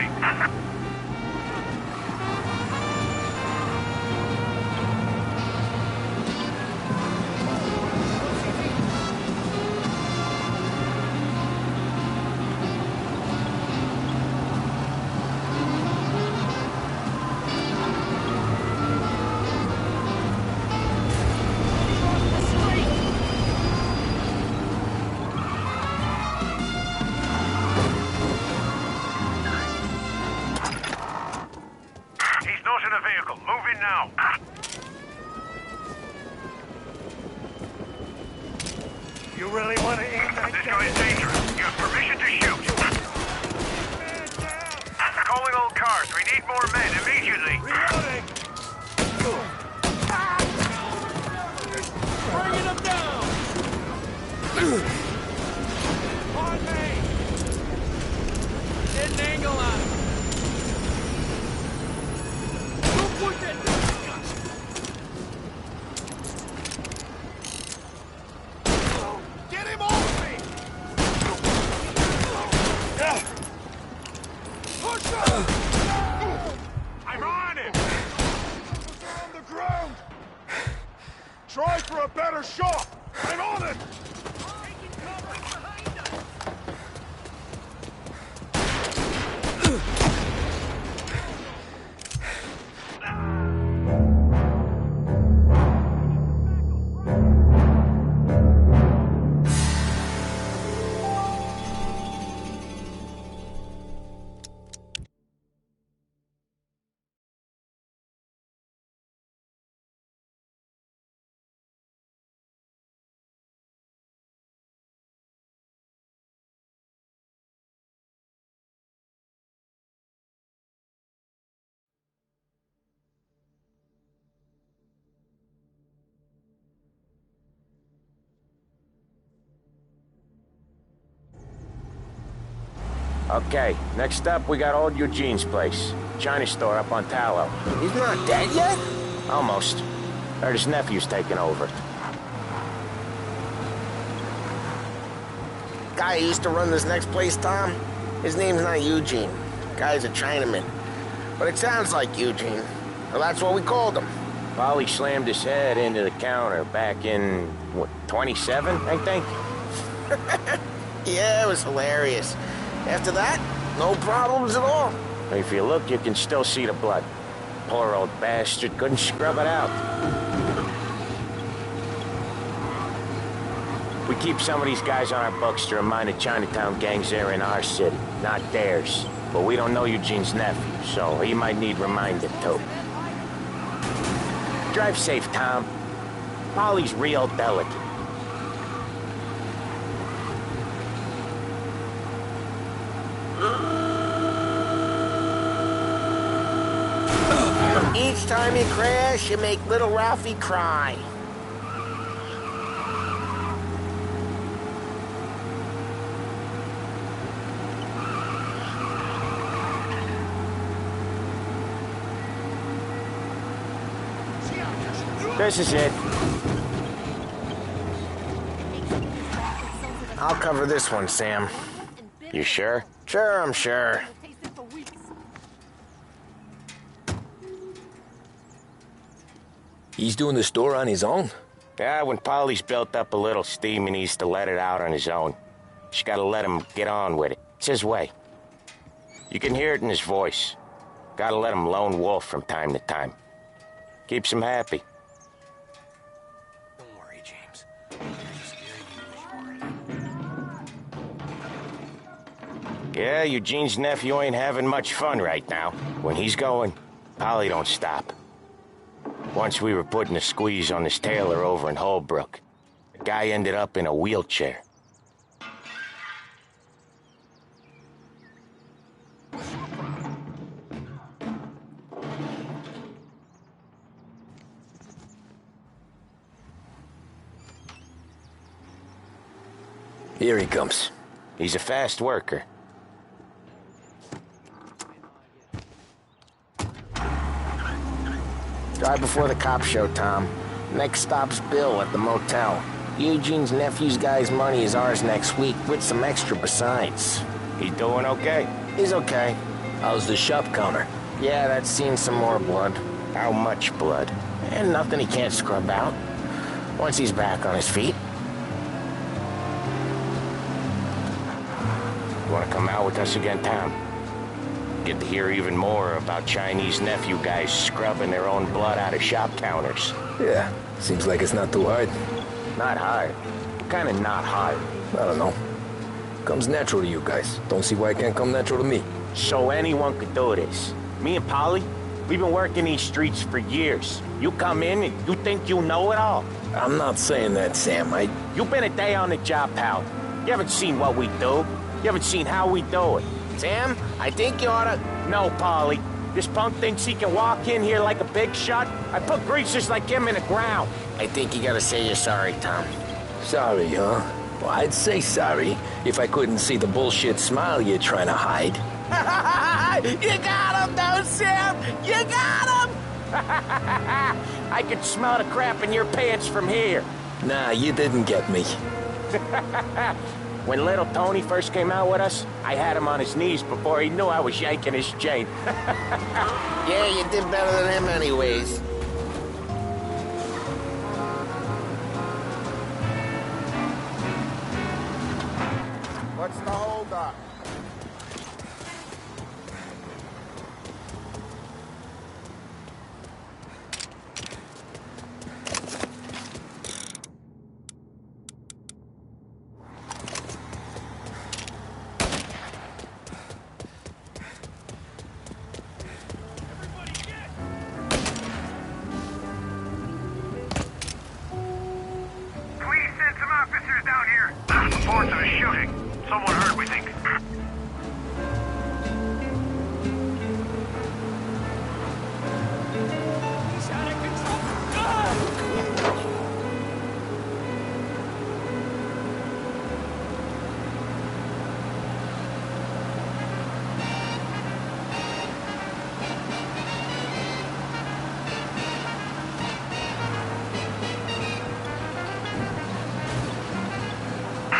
quickly. He's not in a vehicle. Move in now. You really want to aim that This guy is dangerous. You have permission to shoot. Calling all cars. We need more men immediately. Reloading! Bringing them down! On me! Get an angle on him! Don't put that... Get him off me! Push up! I'm on him. They're on the ground! Try for a better shot! I'm on it! Okay, next up we got old Eugene's place. China store up on Tallow. He's not dead yet? Almost. Heard his nephew's taking over. Guy who used to run this next place, Tom? His name's not Eugene. Guy's a Chinaman. But it sounds like Eugene. Well, that's what we called him. Polly slammed his head into the counter back in, what, 27, I think? Yeah, it was hilarious. After that, no problems at all. If you look, you can still see the blood. Poor old bastard couldn't scrub it out. We keep some of these guys on our books to remind the Chinatown gangs they're in our city, not theirs. But we don't know Eugene's nephew, so he might need reminding too. Drive safe, Tom. Polly's real delicate. Each time you crash, you make little Ralphie cry. This is it. I'll cover this one, Sam. You sure? Sure, I'm sure. He's doing the store on his own? Yeah, when Polly's built up a little steam, he needs to let it out on his own. Just gotta let him get on with it. It's his way. You can hear it in his voice. Gotta let him lone wolf from time to time. Keeps him happy. Don't worry, James. Yeah, Eugene's nephew ain't having much fun right now. When he's going, Polly don't stop. Once we were putting a squeeze on this tailor over in Holbrook. The guy ended up in a wheelchair. Here he comes. He's a fast worker. Drive before the cops show, Tom. Next stop's Bill at the motel. Eugene's nephew's guy's money is ours next week, with some extra besides. He doing okay? He's okay. How's the shop counter? Yeah, that's seen some more blood. How much blood? And nothing he can't scrub out. Once he's back on his feet. You want to come out with us again, Tom? Get to hear even more about Chinese nephew guys scrubbing their own blood out of shop counters. Yeah, seems like it's not too hard. Not hard. Kind of not hard. I don't know. Comes natural to you guys. Don't see why it can't come natural to me. So anyone could do this. Me and Polly, we've been working these streets for years. You come in and you think you know it all. I'm not saying that, Sam. You've been a day on the job, pal. You haven't seen what we do. You haven't seen how we do it. Sam, I think you oughta... No, Polly. This punk thinks he can walk in here like a big shot. I put greasers like him in the ground. I think you gotta say you're sorry, Tom. Sorry, huh? Well, I'd say sorry if I couldn't see the bullshit smile you're trying to hide. You got him, though, Sam! You got him! I could smell the crap in your pants from here. Nah, you didn't get me. When little Tony first came out with us, I had him on his knees before he knew I was yanking his chain. Yeah, you did better than him anyways. What's the holdup? Reports of a shooting. Someone hurt, we think.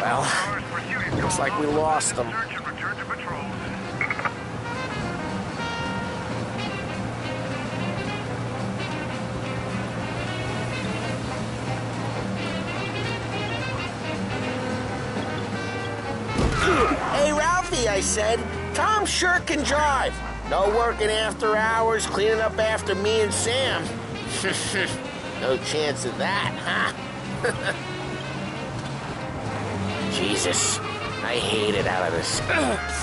Well, looks like we lost them. Hey, Ralphie, I said, Tom sure can drive. No working after hours, cleaning up after me and Sam. No chance of that, huh? Jesus, I hate it out of this.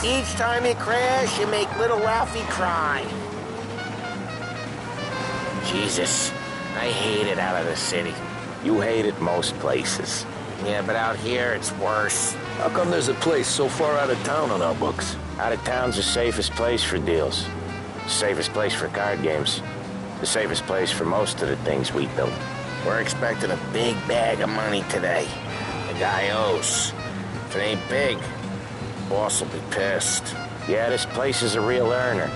Each time you crash, you make little Ralphie cry. Jesus, I hate it out of the city. You hate it most places. Yeah, but out here, it's worse. How come there's a place so far out of town on our books? Out of town's the safest place for deals. The safest place for card games. The safest place for most of the things we do. We're expecting a big bag of money today. The guy owes. If it ain't big, boss will be pissed. Yeah, this place is a real earner.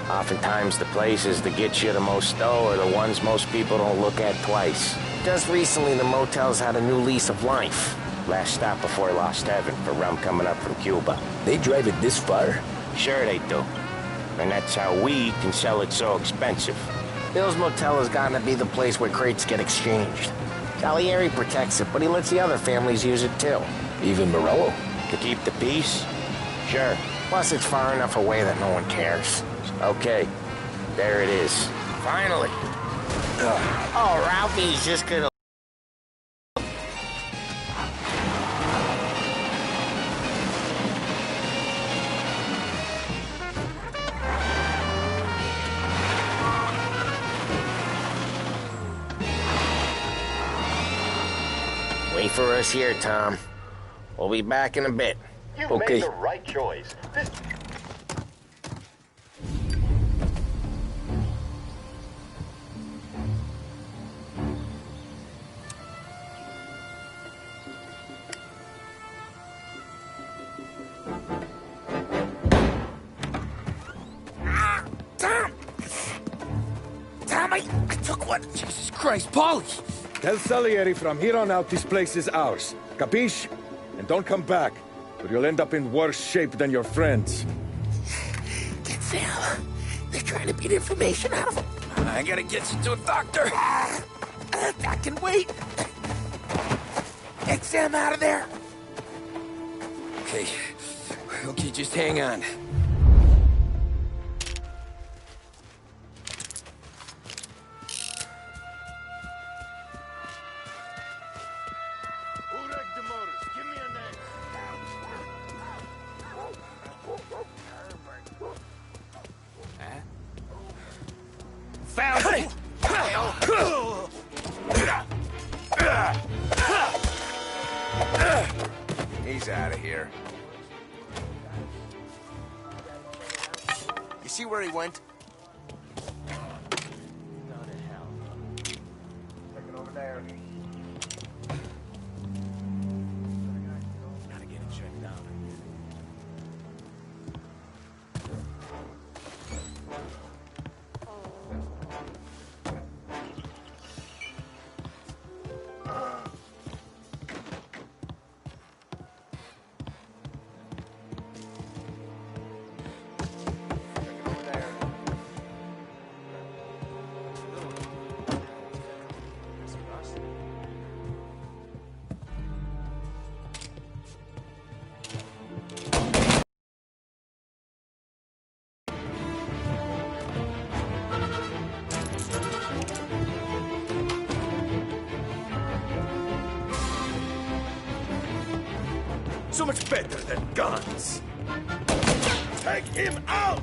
Oftentimes the places that get you the most dough are the ones most people don't look at twice. Just recently, the motel's had a new lease of life. Last stop before Lost Heaven for rum coming up from Cuba. They drive it this far? Sure they do. And that's how we can sell it so expensive. Bill's Motel has gotten to be the place where crates get exchanged. Salieri protects it, but he lets the other families use it too. Even Morello? To keep the peace? Sure. Plus, it's far enough away that no one cares. Okay. There it is. Finally. Oh, Ralphie's just gonna... Wait for us here, Tom. We'll be back in a bit. You made the right choice. Tom, I took one. Jesus Christ, Paulie! Tell Salieri from here on out this place is ours. Capiche? And don't come back, or you'll end up in worse shape than your friends. Get Sam. trying to beat information out of him. I gotta get you to a doctor. I can wait. Get Sam out of there. Okay, just hang on. Found it! He's out of here. You see where he went? Over there. Gotta get it checked out. So much better than guns. Take him out!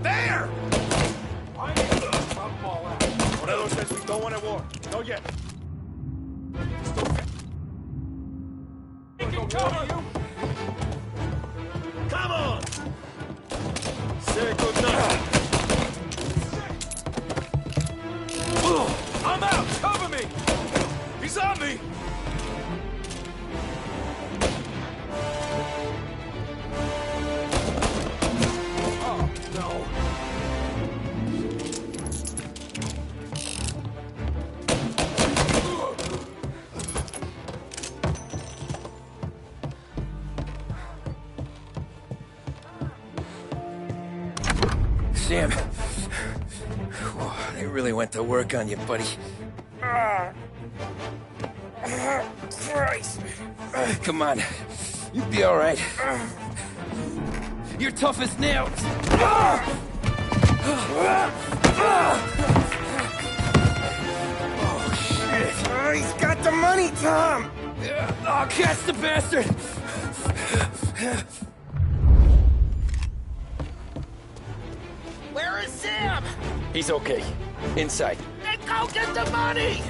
There! I need to stop all that. Morello says we don't want a war. Not yet. Taking cover, you! Come on! Say good night. I'm out! Cover me! He's on me! Sam. Whoa, they really went to work on you, buddy. Christ. Come on. You'll be all right. You're tough as nails. Oh, shit. Oh, he's got the money, Tom! Oh, catch the bastard! Where is Sam? He's okay. Inside. Then go get the money!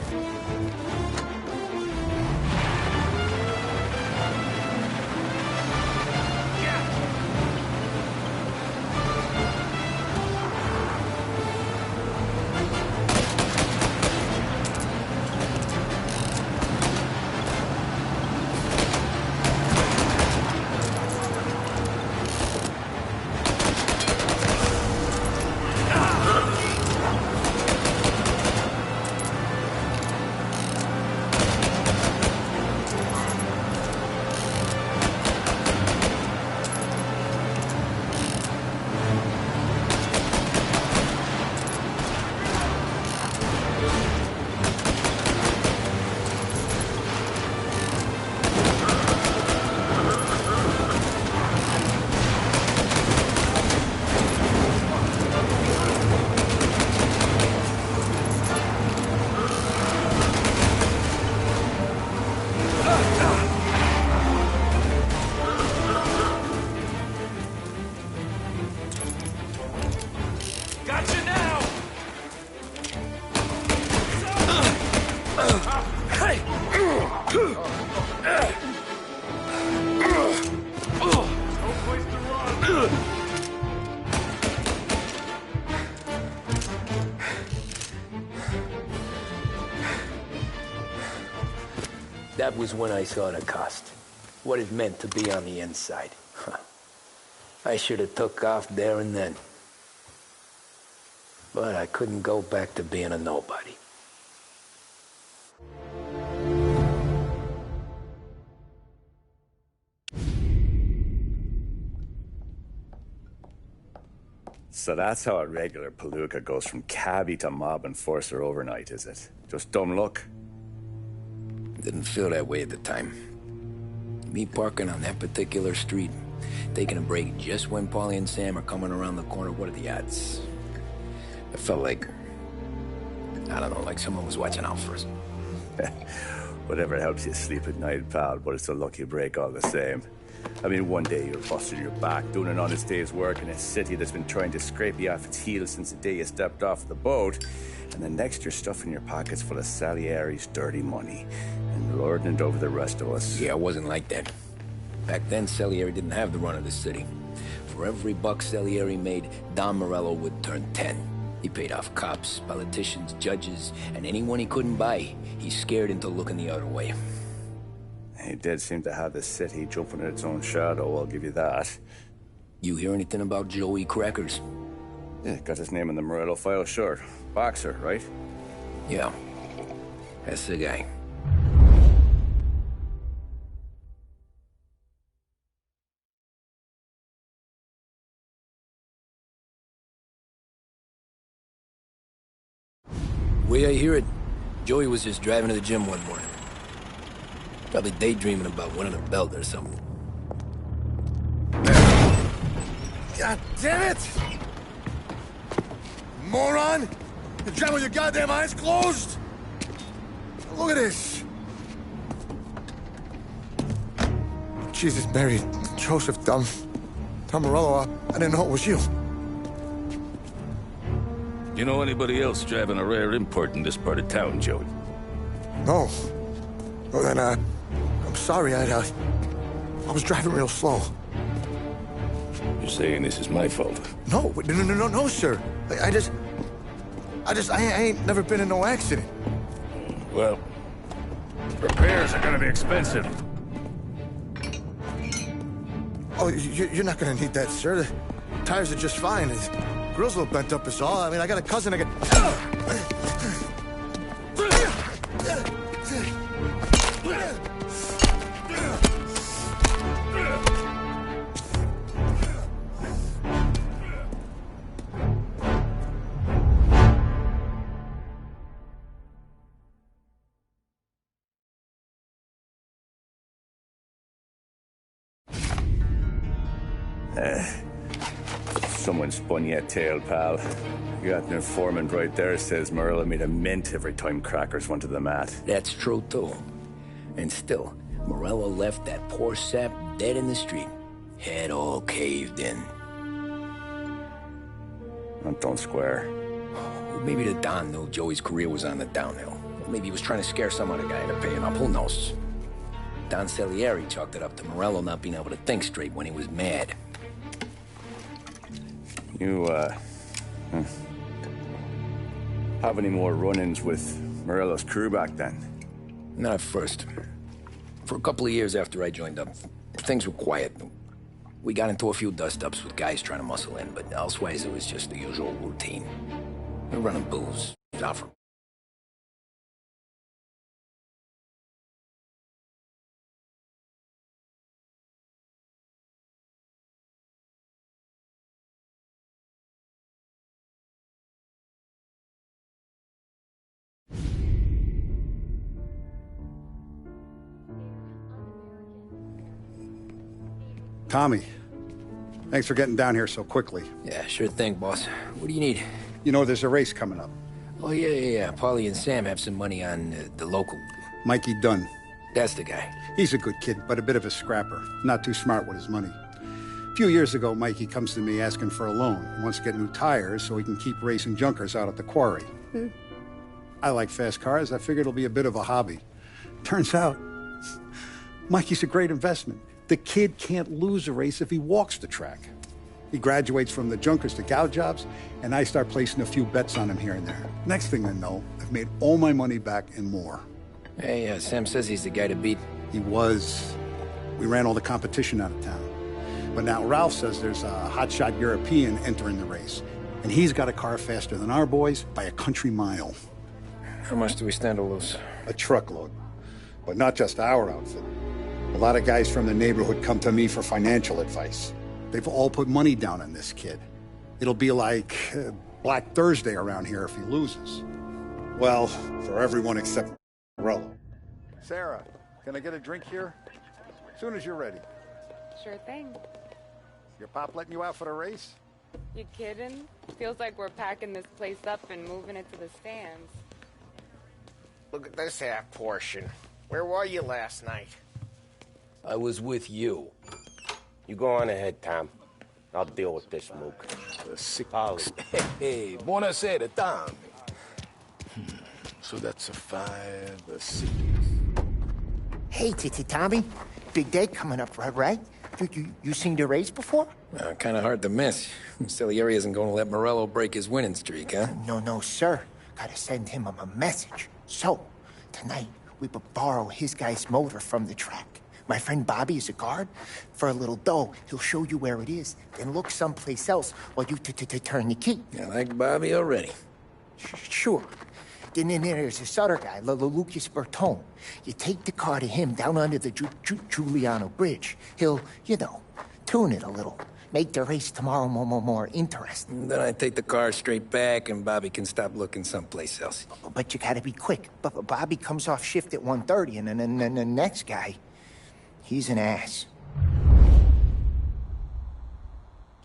That was when I saw the cost. What it meant to be on the inside. I should have took off there and then. But I couldn't go back to being a nobody. So that's how a regular palooka goes from cabbie to mob enforcer overnight, is it? Just dumb luck? Didn't feel that way at the time. Me parking on that particular street, taking a break just when Paulie and Sam are coming around the corner, what are the odds? I felt like, I don't know, like someone was watching out for us. Whatever helps you sleep at night, pal, but it's a lucky break all the same. I mean, one day you're busting your back, doing an honest day's work in a city that's been trying to scrape you off its heels since the day you stepped off the boat, and the next you're stuffing your pockets full of Salieri's dirty money and lording it over the rest of us. Yeah, it wasn't like that. Back then, Salieri didn't have the run of the city. For every buck Salieri made, Don Morello would turn 10. He paid off cops, politicians, judges, and anyone he couldn't buy, he scared into looking the other way. He did seem to have the city jumping in its own shadow, I'll give you that. You hear anything about Joey Crackers? Yeah, got his name in the Morello file, sure. Boxer, right? Yeah, that's the guy. Way I hear it, Joey was just driving to the gym one morning. Probably daydreaming about winning a belt or something. God damn it! Moron! You're driving with your goddamn eyes closed? Look at this! Jesus, Mary, Joseph, Tom Morello, I didn't know it was you. You know anybody else driving a rare import in this part of town, Joey? No. Well, then, I'm sorry, I was driving real slow. You're saying this is my fault? No, sir. I ain't never been in no accident. Well, repairs are gonna be expensive. Oh, you're not gonna need that, sir. The tires are just fine. His grill's a little bent up is all. I mean, I got a cousin I Someone spun you a tale, pal. You got an informant right there says Morello made a mint every time Crackers went to the mat. That's true, too. And still, Morello left that poor sap dead in the street. Head all caved in. That don't square. Well, maybe the Don knew Joey's career was on the downhill. Or maybe he was trying to scare some other guy into paying up. Who knows? Don Salieri chalked it up to Morello not being able to think straight when he was mad. You, have any more run-ins with Morello's crew back then? Not at first. For a couple of years after I joined up, things were quiet. We got into a few dust-ups with guys trying to muscle in, but elsewise it was just the usual routine. We were running booze, offer. Tommy, thanks for getting down here so quickly. Yeah, sure thing, boss. What do you need? You know, there's a race coming up. Oh, yeah. Paulie and Sam have some money on the local. Mikey Dunn. That's the guy. He's a good kid, but a bit of a scrapper. Not too smart with his money. A few years ago, Mikey comes to me asking for a loan. He wants to get new tires so he can keep racing junkers out at the quarry. I like fast cars. I figured it'll be a bit of a hobby. Turns out, Mikey's a great investment. The kid can't lose a race if he walks the track. He graduates from the junkers to gal jobs, and I start placing a few bets on him here and there. Next thing I know, I've made all my money back and more. Hey, Sam says he's the guy to beat. He was. We ran all the competition out of town. But now Ralph says there's a hotshot European entering the race. And he's got a car faster than our boys by a country mile. How much do we stand to lose? A truckload. But not just our outfit. A lot of guys from the neighborhood come to me for financial advice. They've all put money down on this kid. It'll be like Black Thursday around here if he loses. Well, for everyone except Morello. Sarah, can I get a drink here? As soon as you're ready. Sure thing. Your pop letting you out for the race? You kidding? Feels like we're packing this place up and moving it to the stands. Look at this half portion. Where were you last night? I was with you. You go on ahead, Tom. I'll deal with this mook. Hey, buonasera, Tom. So that's a 5, a 6. Hey, Tommy. Big day coming up, right? You seen the race before? Kind of hard to miss. Salieri isn't going to let Morello break his winning streak, huh? No, sir. Gotta send him a message. So, tonight, we borrow his guy's motor from the track. My friend Bobby is a guard. For a little dough, he'll show you where it is, then look someplace else while you turn the key. I like Bobby already. Sure. Then there's this other guy, Lucas Bertone. You take the car to him down under the Giuliano Bridge. He'll, tune it a little. Make the race tomorrow more interesting. Then I take the car straight back and Bobby can stop looking someplace else. But you gotta be quick. But Bobby comes off shift at 1:30, and then the next guy, he's an ass.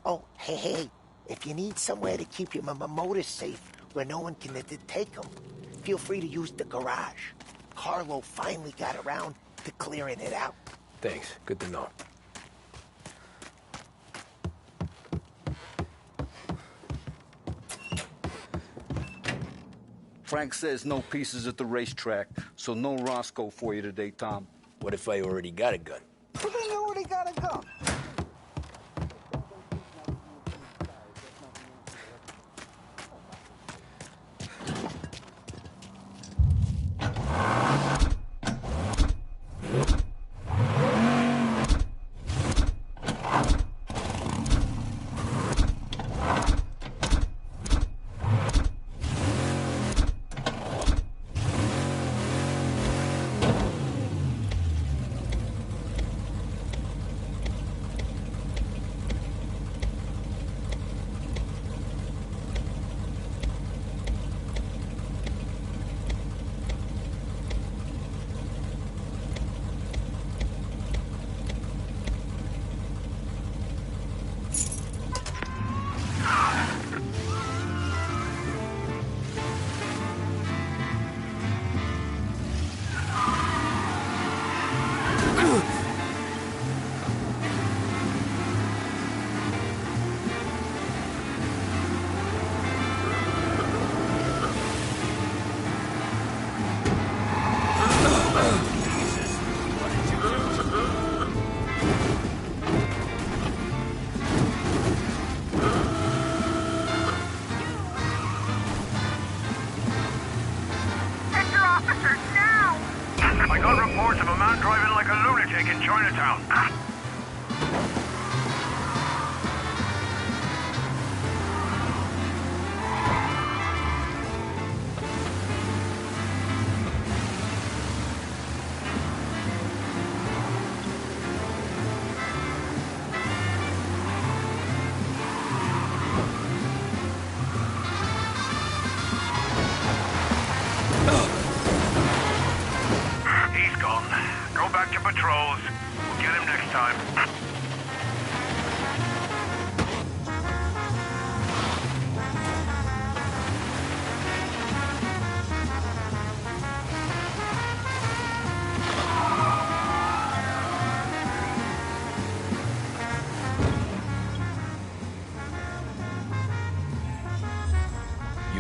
Oh, hey. If you need somewhere to keep your motor safe, where no one can take them, feel free to use the garage. Carlo finally got around to clearing it out. Thanks. Good to know. Frank says no pieces at the racetrack, so no Roscoe for you today, Tom. What if I already got a gun? Who do you already got a gun?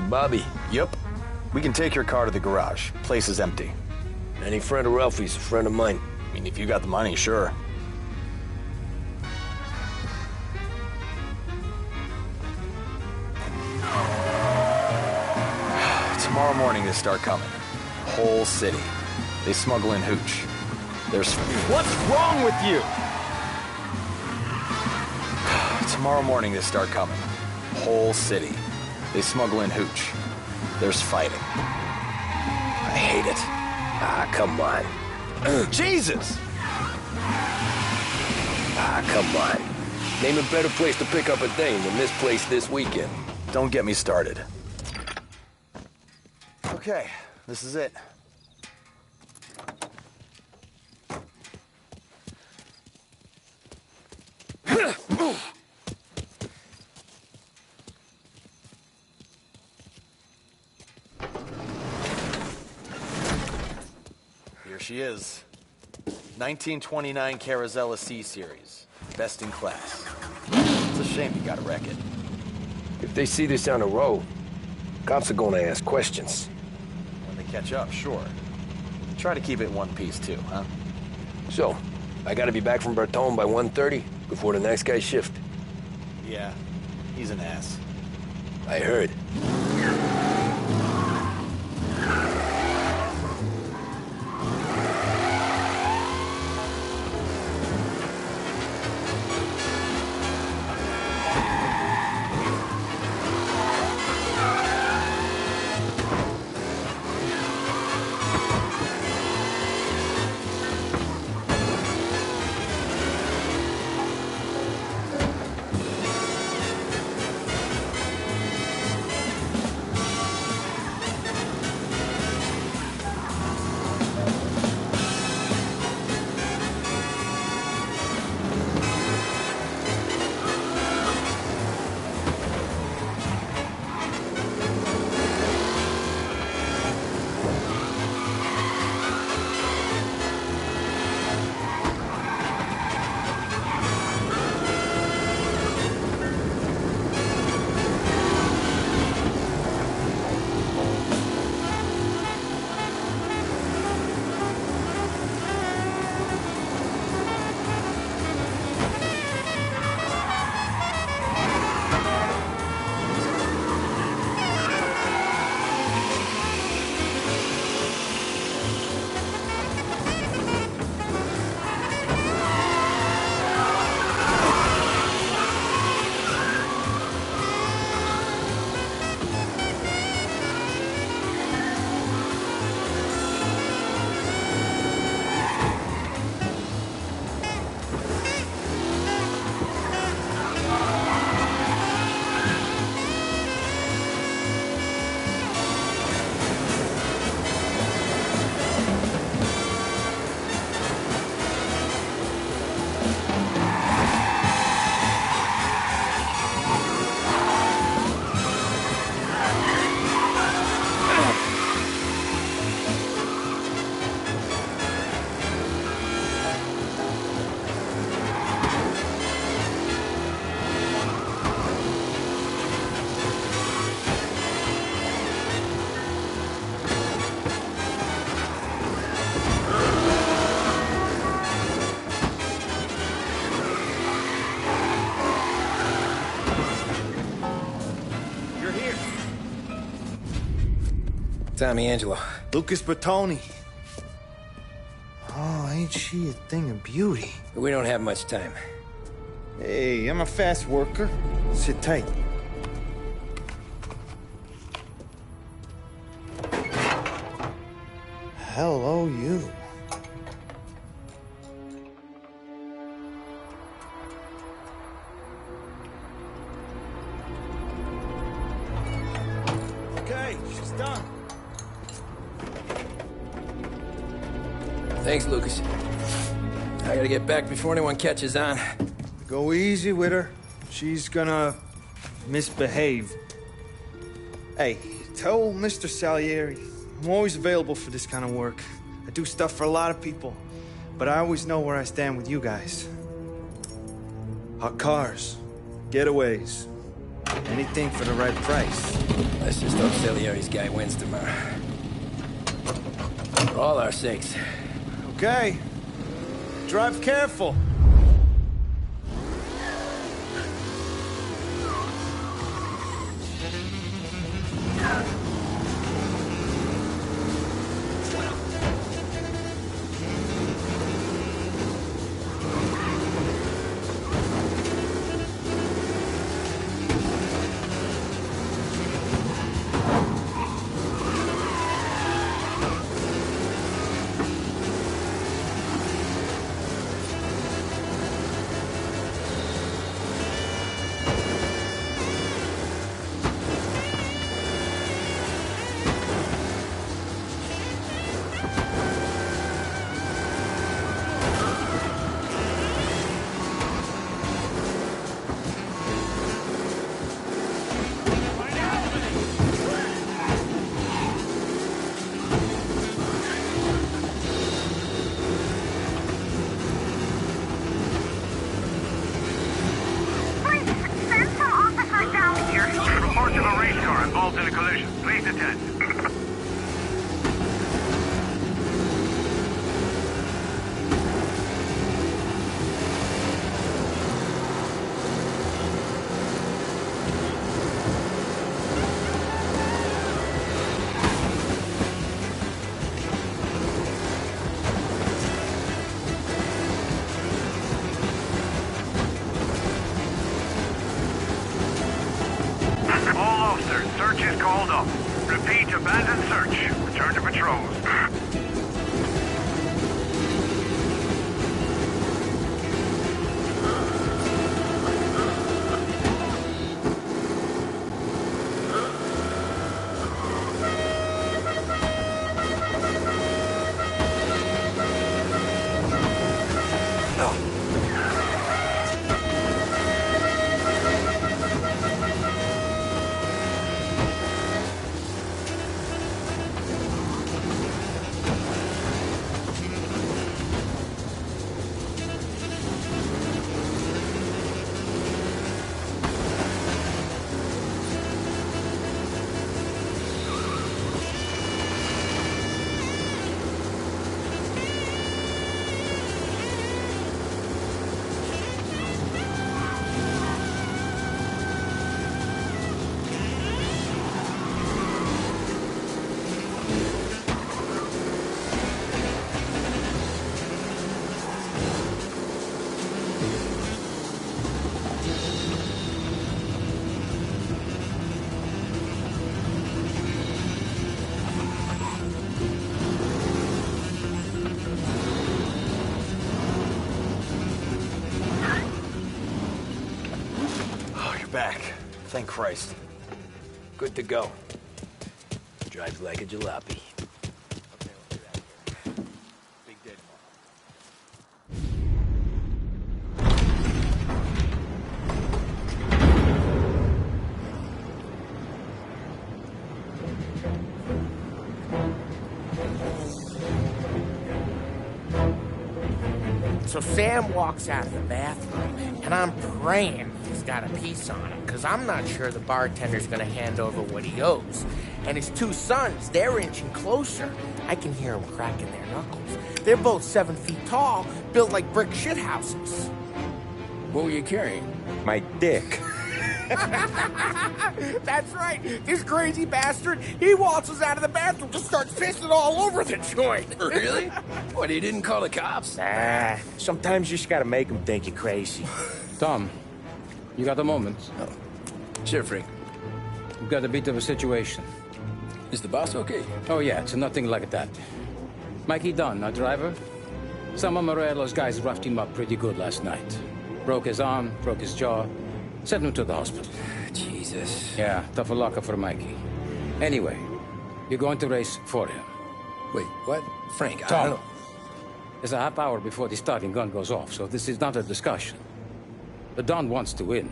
Bobby. Yep. We can take your car to the garage. Place is empty. Any friend of Ralphie's a friend of mine. I mean, if you got the money, sure. Tomorrow morning they start coming. Whole city. They smuggle in hooch. There's... What's wrong with you? Tomorrow morning they start coming. Whole city. They smuggle in hooch. There's fighting. I hate it. Ah, come on. Jesus! Ah, come on. Name a better place to pick up a dame than this place this weekend. Don't get me started. Okay, this is it. Here she is. 1929 Carazella C-Series. Best in class. It's a shame you gotta wreck it. If they see this on the road, cops are gonna ask questions. When they catch up, sure. Try to keep it one piece too, huh? So, I gotta be back from Bertone by 1:30 before the next guy's shift. Yeah, he's an ass. I heard. Tommy Angelo. Lucas Bertoni. Oh, ain't she a thing of beauty? We don't have much time. Hey, I'm a fast worker. Sit tight. Hello, you. Okay, she's done. Thanks, Lucas. I gotta get back before anyone catches on. Go easy with her. She's gonna misbehave. Hey, tell Mr. Salieri I'm always available for this kind of work. I do stuff for a lot of people, but I always know where I stand with you guys. Hot cars, getaways, anything for the right price. Let's just hope Salieri's guy wins tomorrow. For all our sakes. Okay. Drive careful. position. Please attend. Search is called up. Repeat, abandoned search. Return to patrols. Back. Thank Christ. Good to go. Drives like a jalopy. Big day So Sam walks out of the bathroom, and I'm praying he's got a piece on him, because I'm not sure the bartender's going to hand over what he owes. And his two sons, they're inching closer. I can hear them cracking their knuckles. They're both 7 feet tall, built like brick shithouses. What were you carrying? My dick. That's right. This crazy bastard, he waltzes out of the bathroom, just starts pissing all over the joint. Really? What, he didn't call the cops? Nah, sometimes you just gotta make them think you're crazy. Tom, you got a moment? Oh. Sure, Frank. We've got a bit of a situation. Is the boss okay? Oh, yeah, it's nothing like that. Mikey Dunn, our driver. Some of Morello's guys roughed him up pretty good last night. Broke his arm, broke his jaw. Sent him to the hospital. Jesus. Yeah, tougher luck for Mikey. Anyway, you're going to race for him. Wait, what? Frank, I Tom, don't know. there's a half hour before the starting gun goes off, so this is not a discussion. The Don wants to win,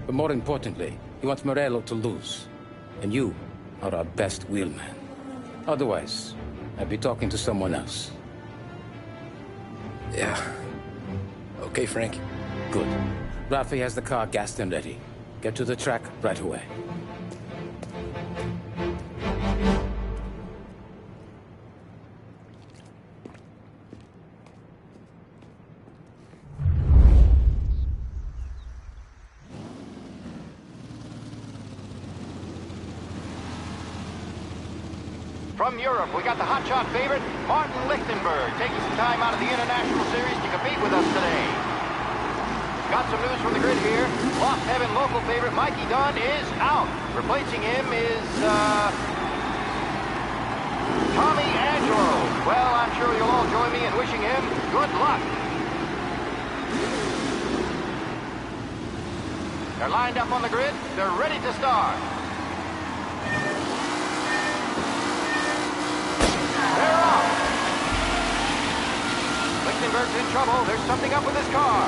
but more importantly, he wants Morello to lose. And you are our best wheelman. Otherwise, I'd be talking to someone else. Yeah. Okay, Frank. Good. Rafi has the car gassed and ready. Get to the track right away. From Europe, we got the hotshot favorite, Martin Lichtenberg, taking some time out of the International Series to compete with us today. Got some news from the grid here. Lost Heaven local favorite Mikey Dunn is out. Replacing him is, Tommy Angelo. Well, I'm sure you'll all join me in wishing him good luck. They're lined up on the grid. They're ready to start. They're off. Lichtenberg's in trouble. There's something up with his car.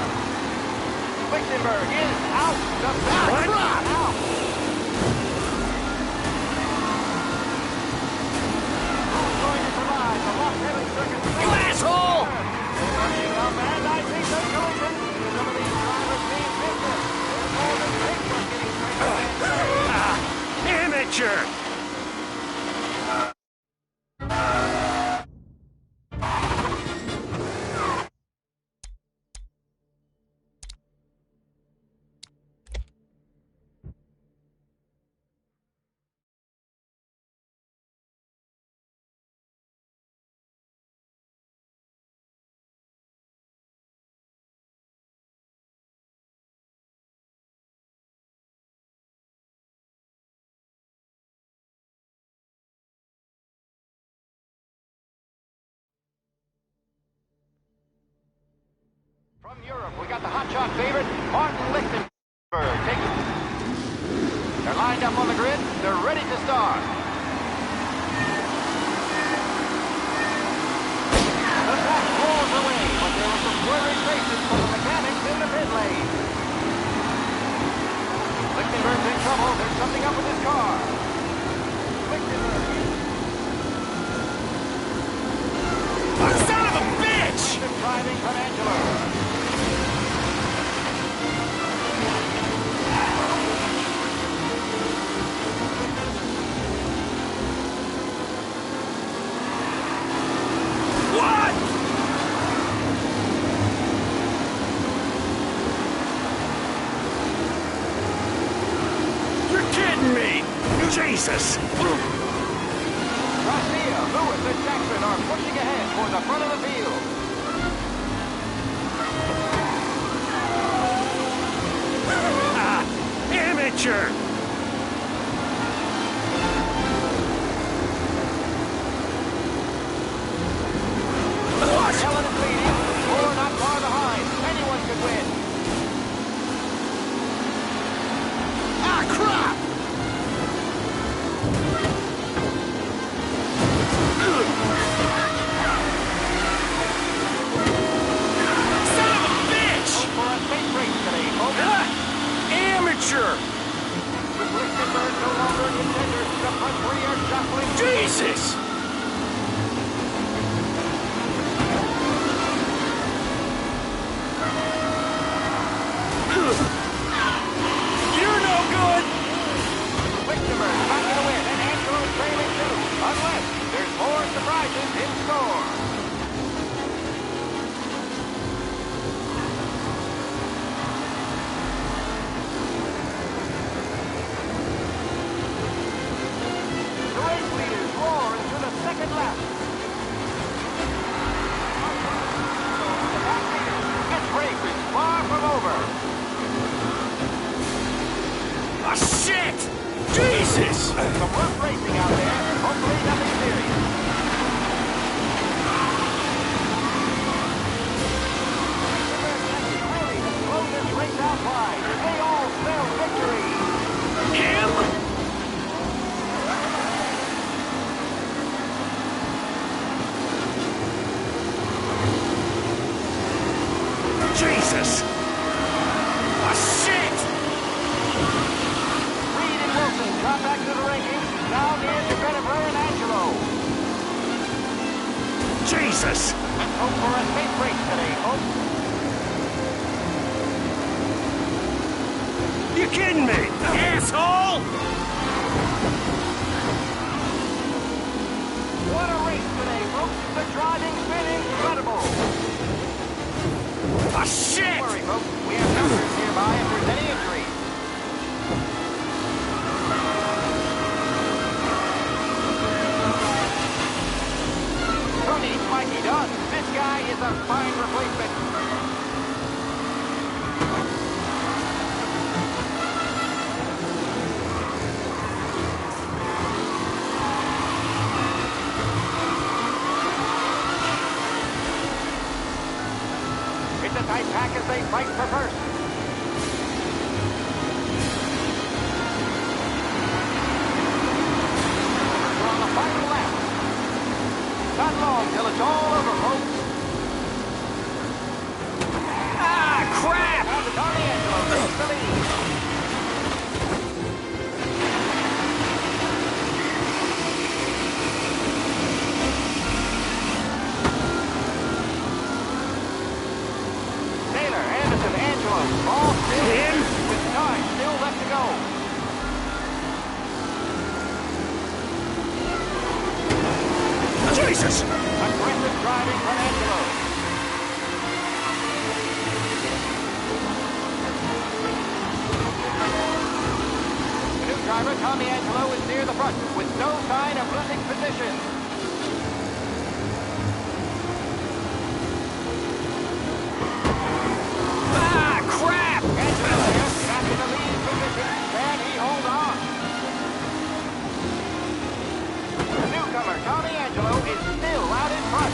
Lichtenberg is out. The back out. Who's going to survive the Lost Heaven Circus? You asshole! They're rushing up, and I think they're going to. Some of these drivers mean business. They're more than big for getting straight. Amateur! From Europe, we got the hotshot favorite, Martin Lichtenberg. They're lined up on the grid. They're ready to start. The track rolls away, but there were some worried faces from the mechanics in the pit lane. Lichtenberg's in trouble. There's something up with his car. Lichtenberg. Son of a bitch! Driving from Angelo. Jesus! Garcia, Lewis, and Jackson are pushing ahead for the front of the field. Amateur! Helen is leading. Four not far behind. Anyone could win. Ah, crap! Amateur! With Lichtenberg no longer a contender, the front three are shuffling. Jesus! You're no good! Lichtenberg not going to win, and Angelo's trailing too, unless there's more surprises in store. Second lap. This race is far from over. Ah, shit! Jesus! Some rough racing out there. Hopefully nothing serious. Really has blown this race out wide. They all spell victory. Him? Jesus! Ah, shit! Reed and Wilson drop back to the rankings. Now near to Bennifer and Angelo. Jesus! Let's hope for a safe race today, folks. You kidding me? Asshole! What a race today, folks. The driving's been incredible. Ah, shit! Don't worry, folks. We have numbers nearby if there's any injuries. Who needs Mikey Dunn? This guy is a fine replacement. It's a tight pack as they fight for first. We're on the final lap. Not long till it's all over, folks. Ah, crap! Now to Tommy Angelo takes the lead. Taylor, Anderson, Angelo, all still in with time still left to go. Jesus! Aggressive driving from Angelo. The new driver, Tommy Angelo, is near the front with no sign of losing position. Ah, crap! Angelo there, back in the lead position. Can he hold on? The newcomer, Tommy Angelo, is still out in front.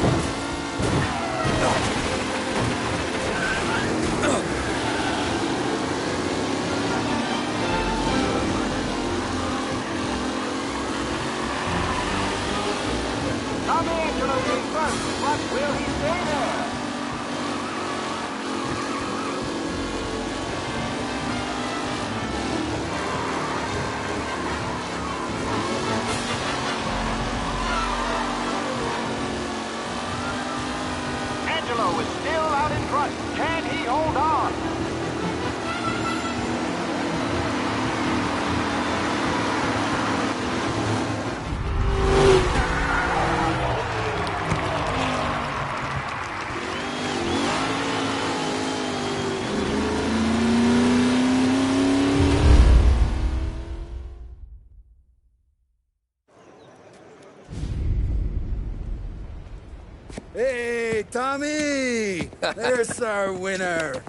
Tommy! There's our winner.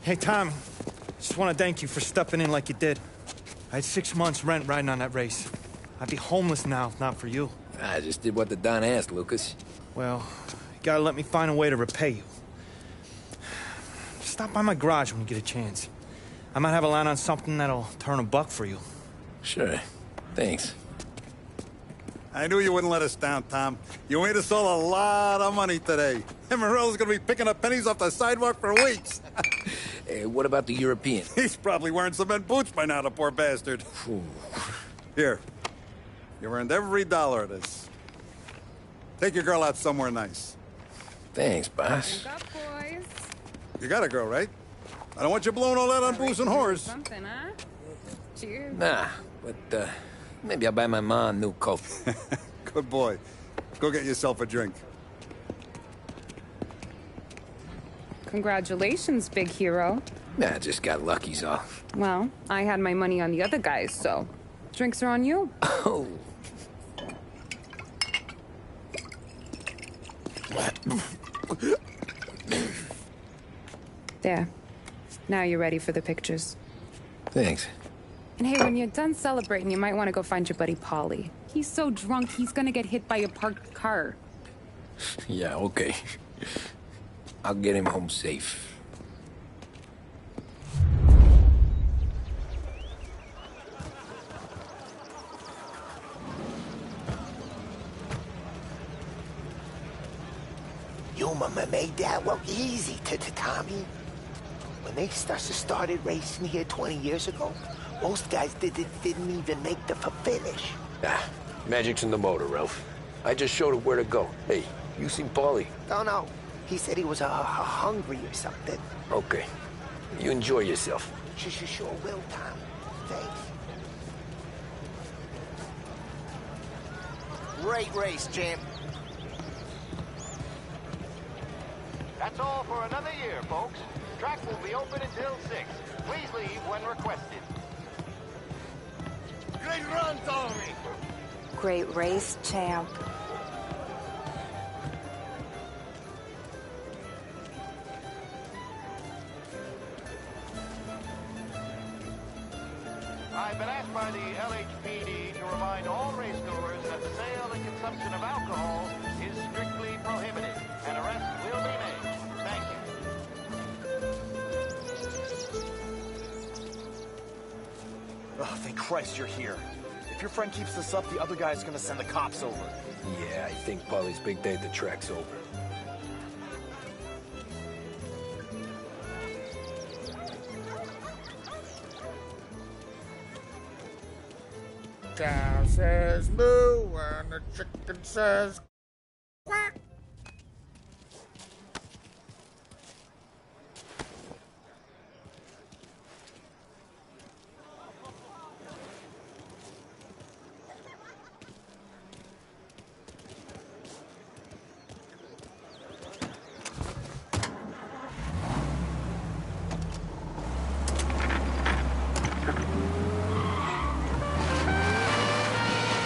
Hey, Tom. Just want to thank you for stepping in like you did. I had 6 months rent riding on that race. I'd be homeless now if not for you. I just did what the Don asked, Lucas. Well, you gotta let me find a way to repay you. Stop by my garage when you get a chance. I might have a line on something that'll turn $1 for you. Sure. Thanks. I knew you wouldn't let us down, Tom. You made us all a lot of money today. And Morello's gonna be picking up pennies off the sidewalk for weeks. Hey, what about the European? He's probably wearing cement boots by now, the poor bastard. Here. You earned every dollar of this. Take your girl out somewhere nice. Thanks, boss. Drink up, boys. You got a girl, right? I don't want you blowing all that on booze and whores. Something, huh? Cheers. Nah, but, maybe I'll buy my mom a new coat. Good boy. Go get yourself a drink. Congratulations, big hero. Nah, I just got lucky's all. Well, I had my money on the other guys, so drinks are on you. Oh. There. Now you're ready for the pictures. Thanks. And hey, when you're done celebrating, you might want to go find your buddy Paulie. He's so drunk, he's gonna get hit by a parked car. Yeah, okay. I'll get him home safe. Your mama made that look easy to Tommy. When they started racing here 20 years ago, most guys didn't even make the finish. Ah, magic's in the motor, Ralph. I just showed him where to go. Hey, you seen Paulie? No. He said he was hungry or something. Okay. You enjoy yourself. Sure will, Tom. Thanks. Great race, champ. That's all for another year, folks. Track will be open until 6. Please leave when requested. Great run, Tommy! Great race, champ. I've been asked by the LHPD to remind all racegoers that the sale and consumption of alcohol is strictly prohibited. An arrest will be made. Thank you. Oh, thank Christ you're here. If your friend keeps this up, the other guy's gonna send the cops over. Yeah, I think Paulie's big day at the track's over. Cow says moo and the chicken says quack.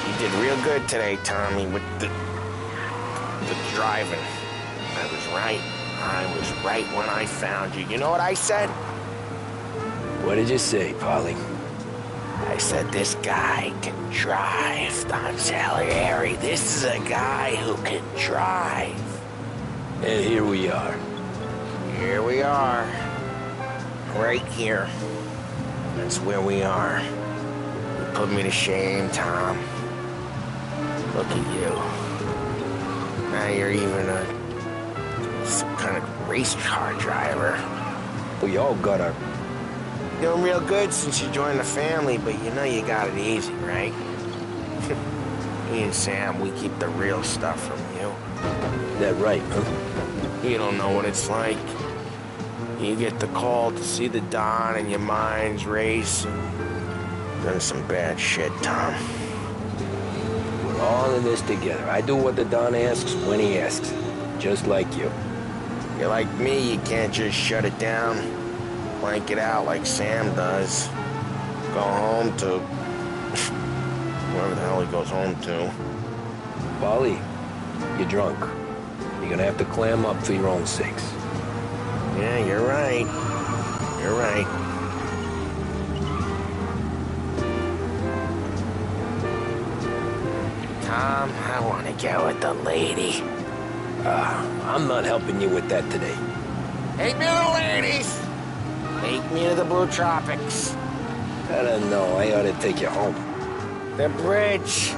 You did real good today, Tommy, with the driving. I was right. I was right when I found you. You know what I said? What did you say, Paulie? I said this guy can drive, Don Salieri. This is a guy who can drive. And here we are. Here we are. Right here. That's where we are. You put me to shame, Tom. Look at you. Now you're even some kind of race car driver. We all got our... Doing real good since you joined the family, but you know you got it easy, right? Me and Sam, we keep the real stuff from you. That right, huh? You don't know what it's like. You get the call to see the Don and your mind's race, and then some bad shit, Tom. We're all in this together. I do what the Don asks when he asks. Just like you. You're like me, you can't just shut it down, blank it out like Sam does. Go home to... wherever the hell he goes home to. Paulie, you drunk? You're gonna have to clam up for your own sakes. Yeah, you're right. You're right. Tom, I want to go with the lady. I'm not helping you with that today. Take me to the ladies! Take me to the Blue Tropics. I don't know. I ought to take you home. The bridge.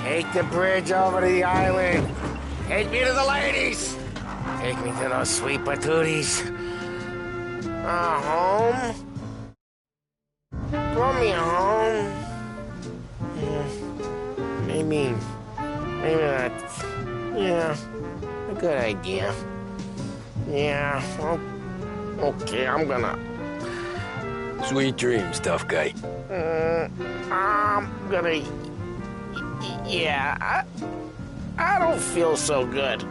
Take the bridge over to the island. Take me to the ladies. Take me to those sweet patooties. Home? Throw me home. Maybe that's, yeah, a good idea. Yeah, okay, I'm gonna... Sweet dreams, tough guy. I'm gonna... Yeah, I don't feel so good.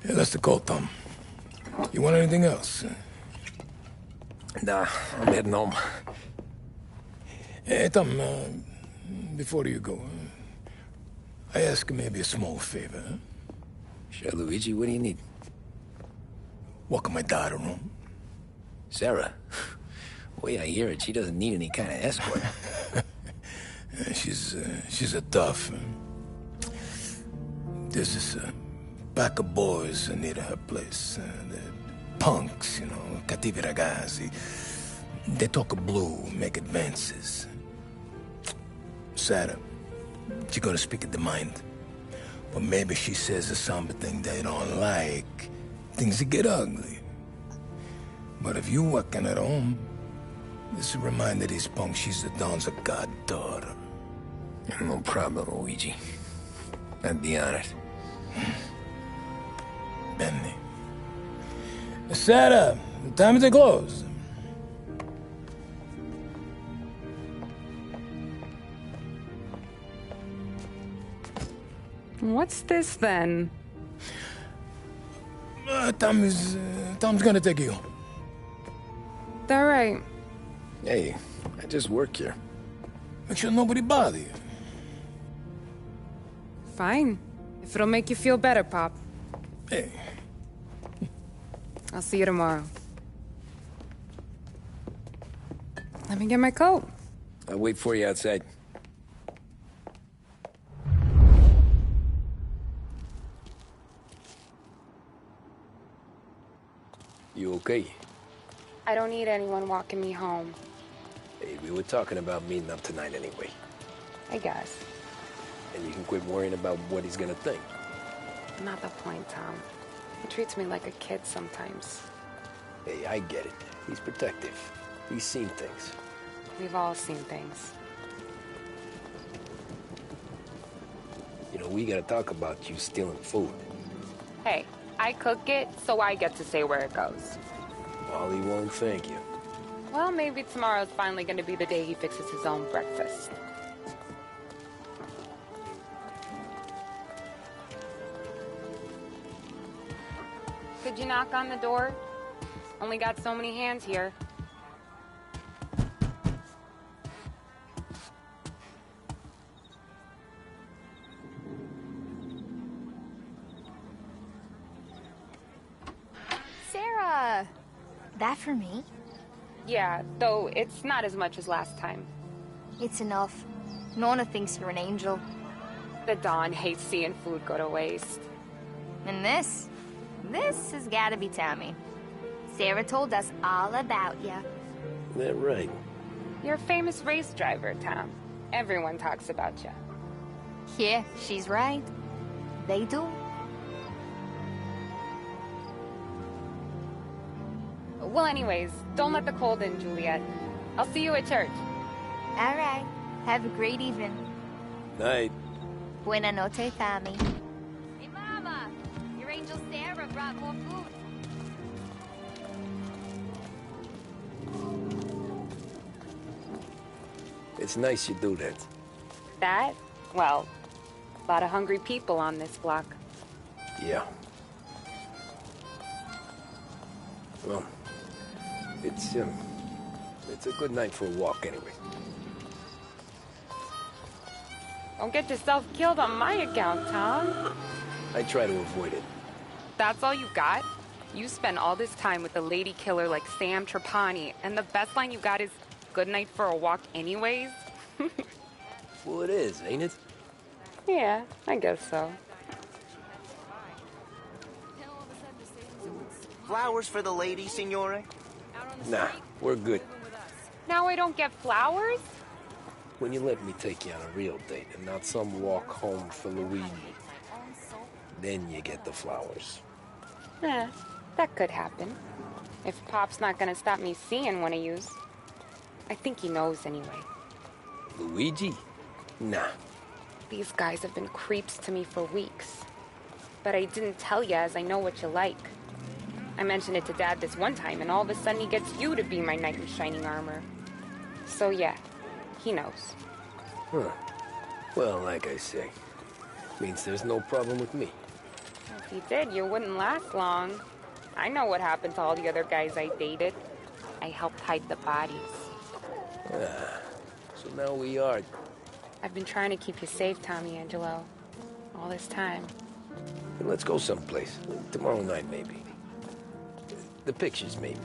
Yeah, that's the call, Tom. You want anything else? Nah, I'm heading home. Hey, Tom, before you go, I ask maybe a small favor. Huh? Sure, Luigi, what do you need? Walk my daughter home. Sarah? The way I hear it, she doesn't need any kind of escort. She's a tough. There's this pack of boys near her place. They're punks, you know, cattivi ragazzi. They talk blue, make advances. Sarah, she's gonna speak at the mind. But maybe she says something they don't like. Things get ugly. But if you walking at home, this will remind these punks she's the Don's a goddaughter. No problem, Luigi. I'd be honored. Benny. Sarah, time to close. What's this then? Tom's gonna take you. All right. Hey, I just work here. Make sure nobody bother you. Fine. If it'll make you feel better, Pop. Hey. I'll see you tomorrow. Let me get my coat. I'll wait for you outside. You okay? I don't need anyone walking me home. Hey, we were talking about meeting up tonight anyway. I guess. And you can quit worrying about what he's gonna think. Not the point, Tom. He treats me like a kid sometimes. Hey, I get it. He's protective. He's seen things. We've all seen things. You know, we gotta talk about you stealing food. Hey, I cook it, so I get to say where it goes. Wally won't thank you. Well, maybe tomorrow's finally gonna be the day he fixes his own breakfast. Could you knock on the door? Only got so many hands here. Sarah! That for me? Yeah, though it's not as much as last time. It's enough. Nona thinks you're an angel. The Don hates seeing food go to waste. And this has gotta be Tommy. Sarah told us all about you. That right? You're a famous race driver, Tom. Everyone talks about you. Yeah, she's right. They do. Well, anyways, don't let the cold in, Juliet. I'll see you at church. All right. Have a great evening. Night. Buena noche, Tommy. Hey, Mama! Your angel Sarah brought more food. It's nice you do that. That? Well, a lot of hungry people on this block. Yeah. Well, it's a good night for a walk anyway. Don't get yourself killed on my account, Tom. I try to avoid it. That's all you got? You spend all this time with a lady killer like Sam Trapani, and the best line you got is, good night for a walk anyways? Well, it is, ain't it? Yeah, I guess so. Flowers for the lady, signore? Nah, we're good. Now I don't get flowers? When you let me take you on a real date and not some walk home for Luigi, then you get the flowers. That could happen. If Pop's not gonna stop me seeing one of yous. I think he knows anyway. Luigi? Nah. These guys have been creeps to me for weeks. But I didn't tell you as I know what you like. I mentioned it to Dad this one time, and all of a sudden he gets you to be my knight in shining armor. So yeah, he knows. Huh. Well, like I say, means there's no problem with me. If he did, you wouldn't last long. I know what happened to all the other guys I dated. I helped hide the bodies. So now we are. I've been trying to keep you safe, Tommy Angelo. All this time. Then let's go someplace. Tomorrow night, maybe. The pictures, maybe.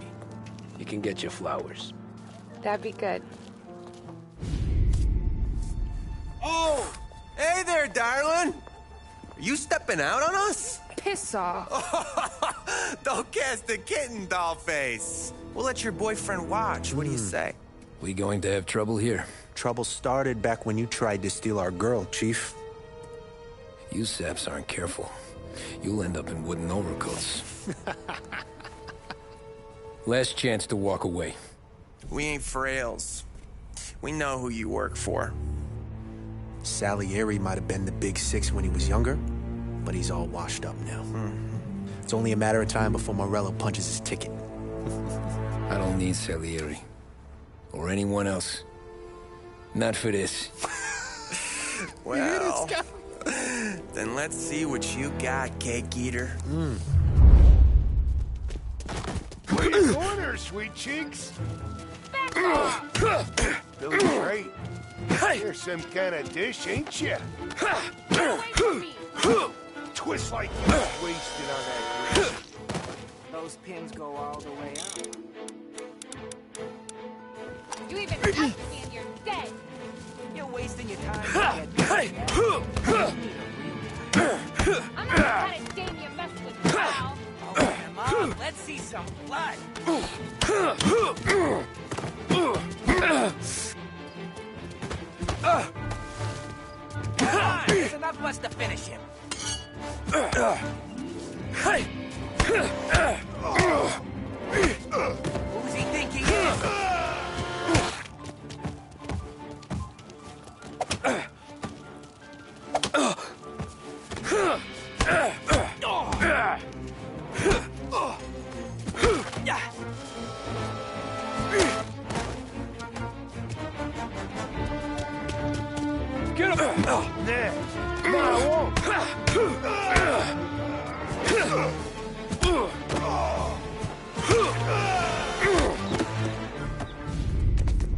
You can get your flowers. That'd be good. Oh! Hey there, darling! Are you stepping out on us? Piss off. Don't cast the kitten, dollface. We'll let your boyfriend watch. What do you say? We going to have trouble here? Trouble started back when you tried to steal our girl, Chief. You saps aren't careful. You'll end up in wooden overcoats. Last chance to walk away. We ain't frails. We know who you work for. Salieri might have been the big six when he was younger, but he's all washed up now. It's only a matter of time before Morello punches his ticket. I don't need Salieri. Or anyone else. Not for this. Well, then let's see what you got, cake eater. Way to corner, sweet cheeks. Feeling great. You're some kind of dish, ain't you? Twist like you was wasted on that grease. Those pins go all the way out. You even touched me and you're dead. You're wasting your time. I'm not the kind of dame you mess with now. Oh, come on, let's see some blood. Come on, there's enough of us to finish him. Who's he think he is? Get him! There. No, I won't.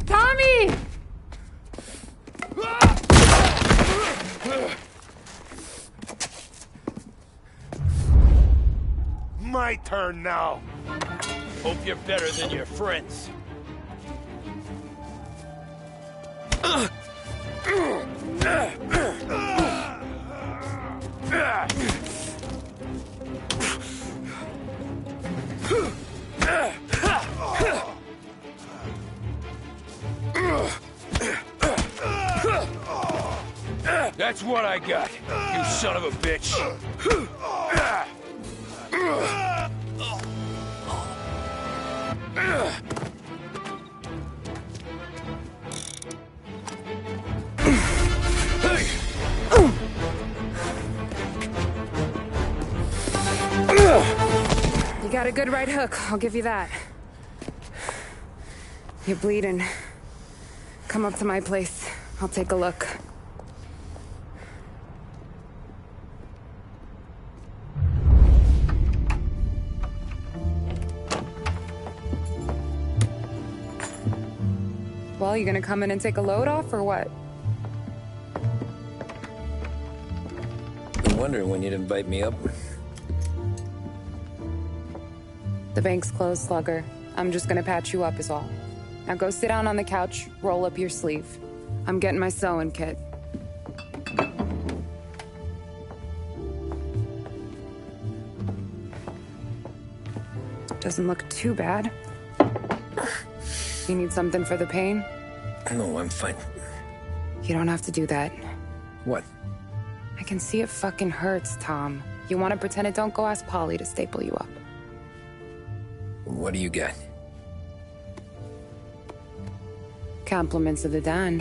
Tommy! My turn now. Hope you're better than your friends. That's what I got, you son of a bitch. You got a good right hook, I'll give you that. You're bleeding. Come up to my place. I'll take a look. Well, you gonna come in and take a load off, or what? Been wondering when you'd invite me up. The bank's closed, Slugger. I'm just gonna patch you up is all. Now go sit down on the couch, roll up your sleeve. I'm getting my sewing kit. Doesn't look too bad. You need something for the pain? No, I'm fine. You don't have to do that. What? I can see it fucking hurts, Tom. You want to pretend it don't? Go ask Polly to staple you up. What do you got? Compliments of the Don.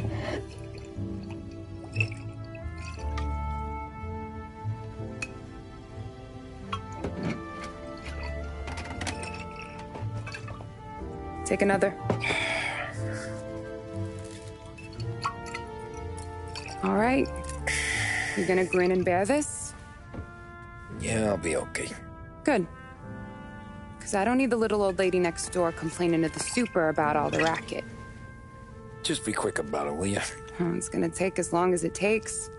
Take another. All right. You gonna grin and bear this? Yeah, I'll be okay. Good. Because I don't need the little old lady next door complaining to the super about all the racket. Just be quick about it, will ya? It's gonna take as long as it takes.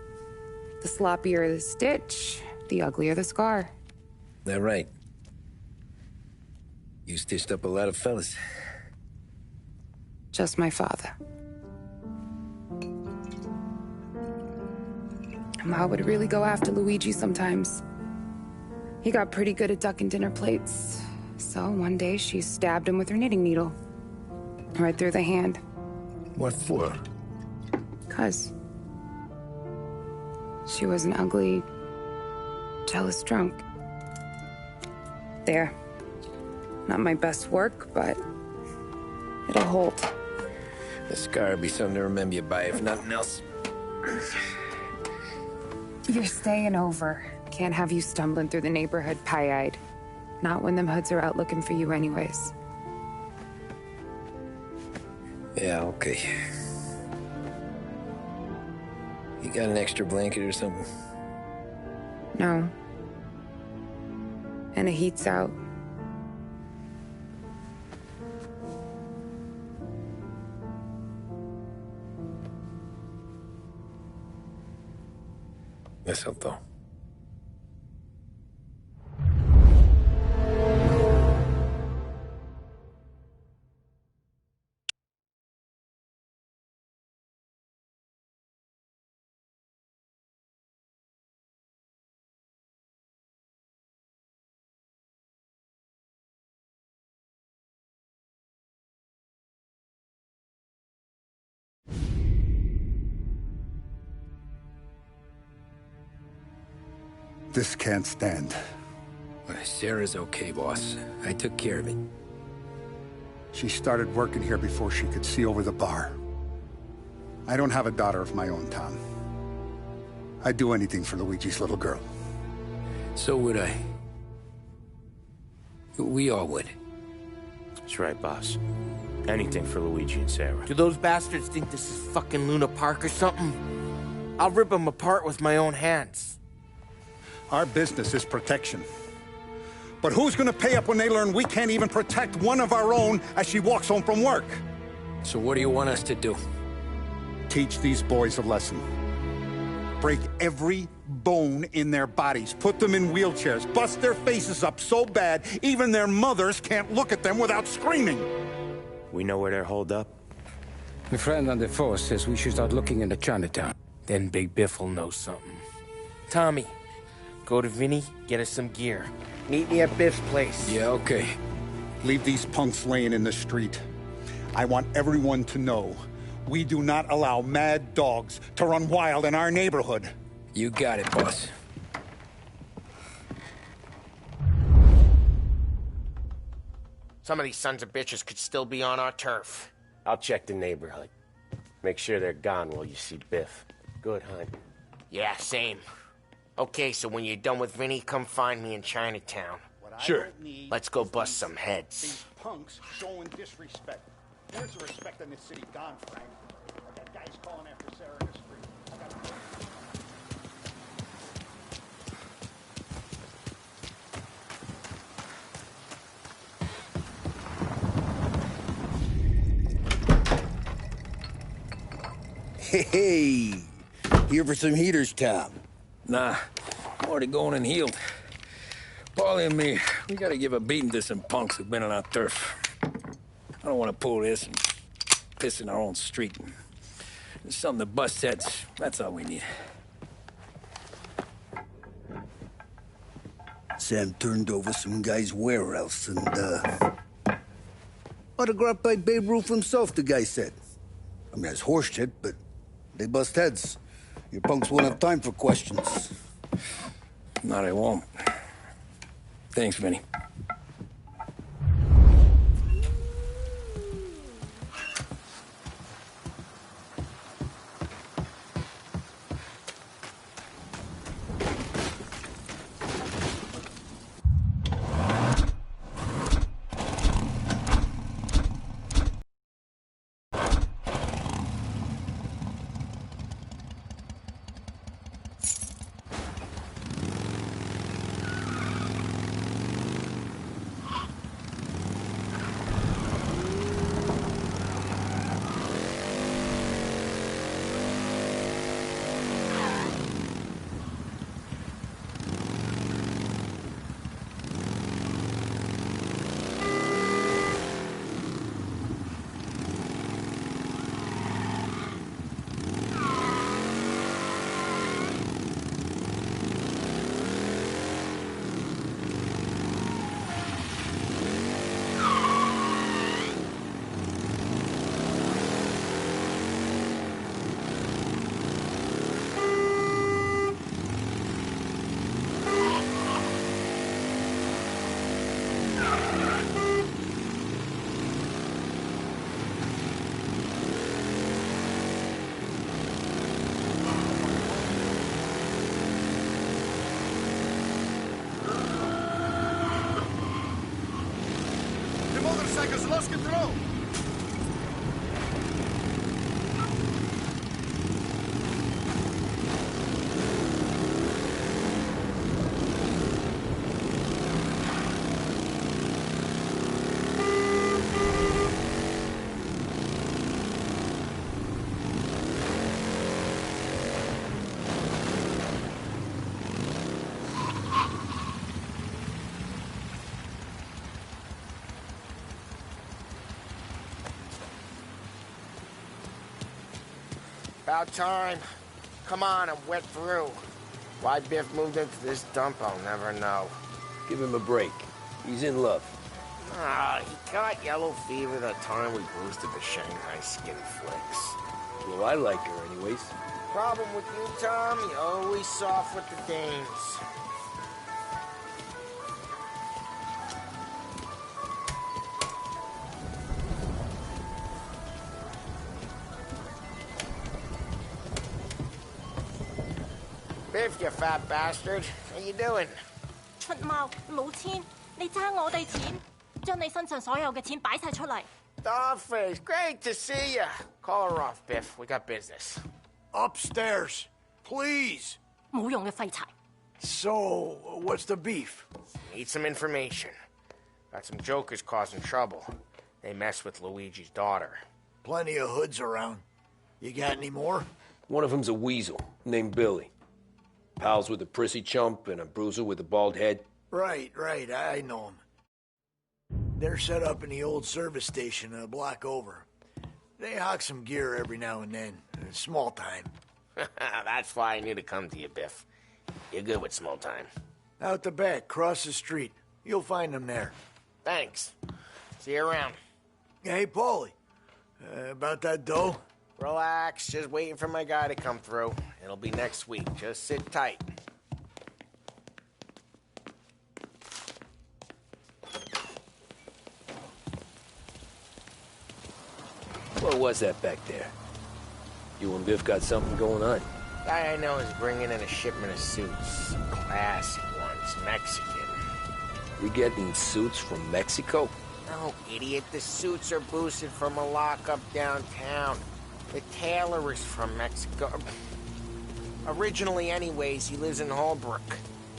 The sloppier the stitch, the uglier the scar. That right. You stitched up a lot of fellas. Just my father. Ma would really go after Luigi sometimes. He got pretty good at ducking dinner plates. So one day she stabbed him with her knitting needle. Right through the hand. What for? 'Cause she was an ugly, jealous drunk. There. Not my best work, but it'll hold. The scar will be something to remember you by, if nothing else. You're staying over. Can't have you stumbling through the neighborhood pie-eyed. Not when them hoods are out looking for you anyways. Yeah, okay. You got an extra blanket or something? No. And the heat's out. Eso todo. This can't stand. Sarah's okay, boss. I took care of it. She started working here before she could see over the bar. I don't have a daughter of my own, Tom. I'd do anything for Luigi's little girl. So would I. We all would. That's right, boss. Anything for Luigi and Sarah. Do those bastards think this is fucking Luna Park or something? I'll rip them apart with my own hands. Our business is protection. But who's gonna pay up when they learn we can't even protect one of our own as she walks home from work? So what do you want us to do? Teach these boys a lesson. Break every bone in their bodies. Put them in wheelchairs. Bust their faces up so bad, even their mothers can't look at them without screaming. We know where they're holed up? My friend on the force says we should start looking into Chinatown. Then Big Biff will know something. Tommy, Go to Vinny, get us some gear. Meet me at Biff's place. Yeah, okay. Leave these punks laying in the street. I want everyone to know we do not allow mad dogs to run wild in our neighborhood. You got it, boss. Some of these sons of bitches could still be on our turf. I'll check the neighborhood. Make sure they're gone while you see Biff. Good, hon. Yeah, same. Okay, so when you're done with Vinny, come find me in Chinatown. Sure. Let's go bust some heads. These punks showing disrespect. Where's the respect in this city gone, Frank? I got guys calling after Sarah in the street. Hey, here for some heaters, Tom? Nah, I'm already going and healed. Paulie and me, we gotta give a beating to some punks who've been on our turf. I don't want to pull this and piss in our own street. There's something to bust heads. That's all we need. Sam turned over some guy's warehouse and, autographed by Babe Ruth himself, the guy said. I mean, that's horse shit, but they bust heads. Your punks won't have time for questions. No, they won't. Thanks, Vinny. motorcycles lost control. About time. Come on, I'm wet through. Why Biff moved into this dump, I'll never know. Give him a break. He's in love. Ah, he got yellow fever that time we boosted the Shanghai skin flicks. Well, I like her anyways. Problem with you, Tom, you're always soft with the dames. Biff, you fat bastard. How you doing? 出貓老千，你爭我哋錢，將你身上所有嘅錢擺晒出嚟。Dollface, great to see you. Call her off, Biff. We got business. Upstairs, please. 冇用嘅廢柴。So, what's the beef? Need some information. Got some jokers causing trouble. They mess with Luigi's daughter. Plenty of hoods around. You got any more? One of them's a weasel named Billy. Pals with a prissy chump and a bruiser with a bald head. Right, I know them. They're set up in the old service station a block over. They hawk some gear every now and then. Small time. That's why I knew to come to you, Biff. You're good with small time. Out the back, cross the street. You'll find them there. Thanks. See you around. Hey, Paulie. About that dough? Relax, just waiting for my guy to come through. It'll be next week. Just sit tight. What was that back there? You and Biff got something going on? Guy I know is bringing in a shipment of suits. Classy ones, Mexican. We getting suits from Mexico? No, idiot. The suits are boosted from a lockup downtown. The tailor is from Mexico. Originally, anyways, he lives in Holbrook.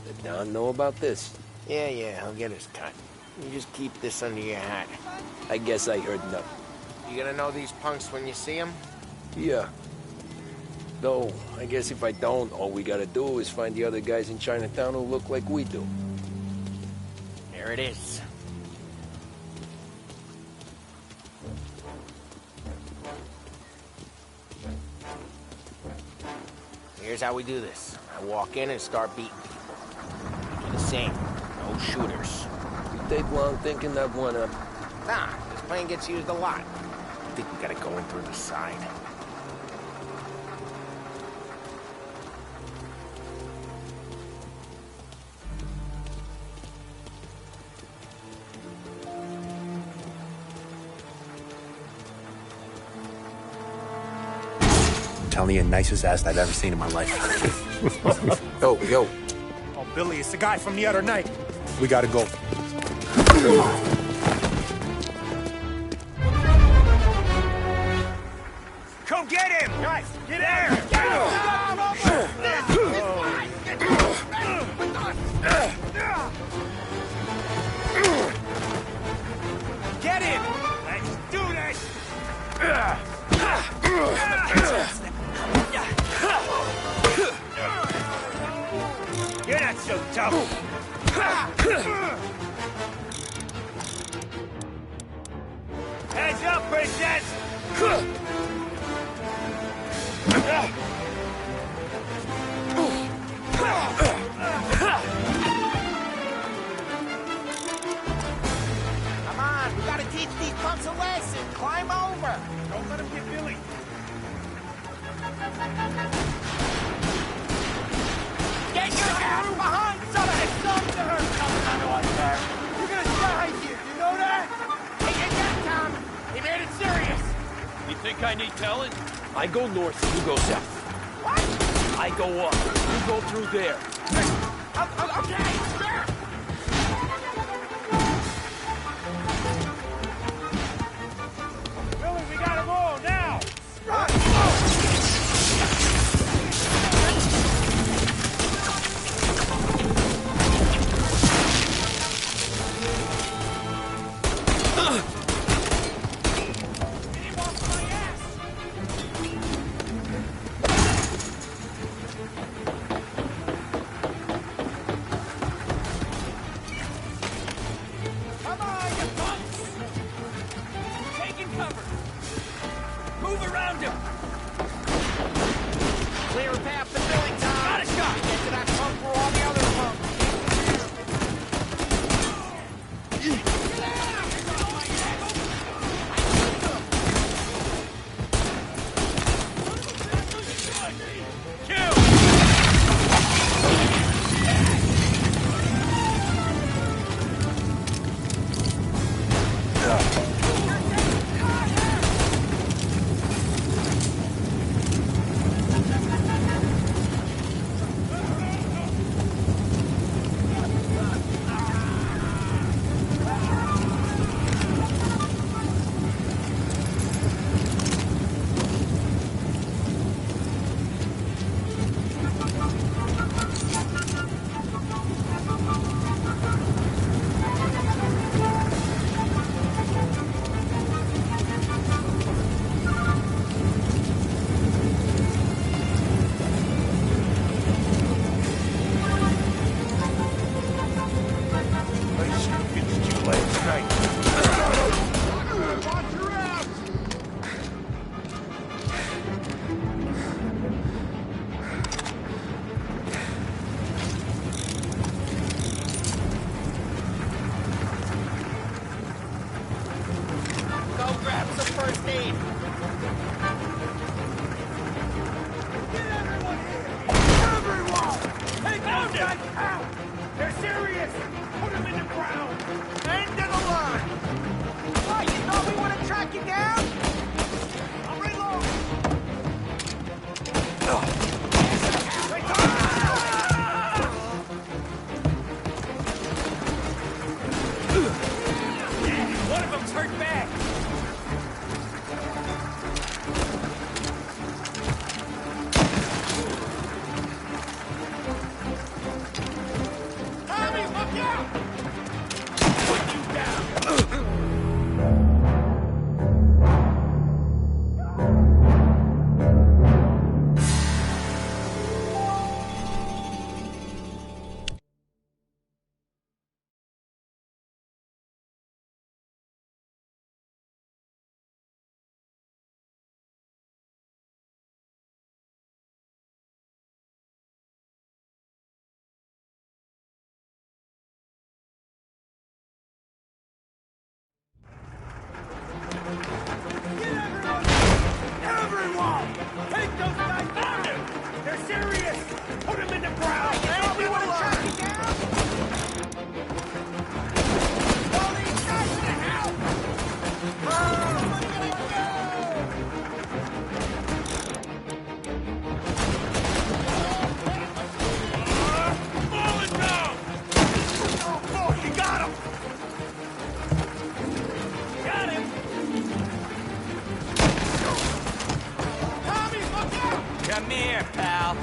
Did Don know about this? Yeah, he'll get his cut. You just keep this under your hat. I guess I heard nothing. You gonna know these punks when you see them? Yeah. Though, I guess if I don't, all we gotta do is find the other guys in Chinatown who look like we do. There it is. Here's how we do this. I walk in and start beating people. You do the same. No shooters. You take long thinking that one up? Nah, this plane gets used a lot. I think we gotta go in through the side. Telling you, nicest ass I've ever seen in my life. Yo. Oh, Billy, it's the guy from the other night. We gotta go. Come get him! Guys, get there! Get him! Let's do this! You're not so tough. Heads up, princess! Come on, we gotta teach these punks a lesson. Climb over. Don't let him get Billy. Get your ass behind somebody! Something to her coming onto us there. You're gonna die here, you know that? Hey, get that, Tom. He made it serious. You think I need telling? I go north, you go south. What? I go up, you go through there. Okay, sure. Billy, we gotta go now! Run! Come on, you punks! Taking cover! Move around him! Clear a path to Billy, Tom. Got a shot! Get to that pump where all the other punks. first aid. Everyone! Take those guys out! They're serious! Put them in the ground! End of the line! What, you thought we would have tracked you down? I'm reloading! One of them's hurt bad. Tommy, look out! Put you down! Everyone! Take those guys down! They're serious! Put them in the ground! You thought we would have tracked you down? All these guys in the house! Oh, look at it go! Falling down! Oh, boy, you got him! Got him! Tommy, look out! Come here, pal.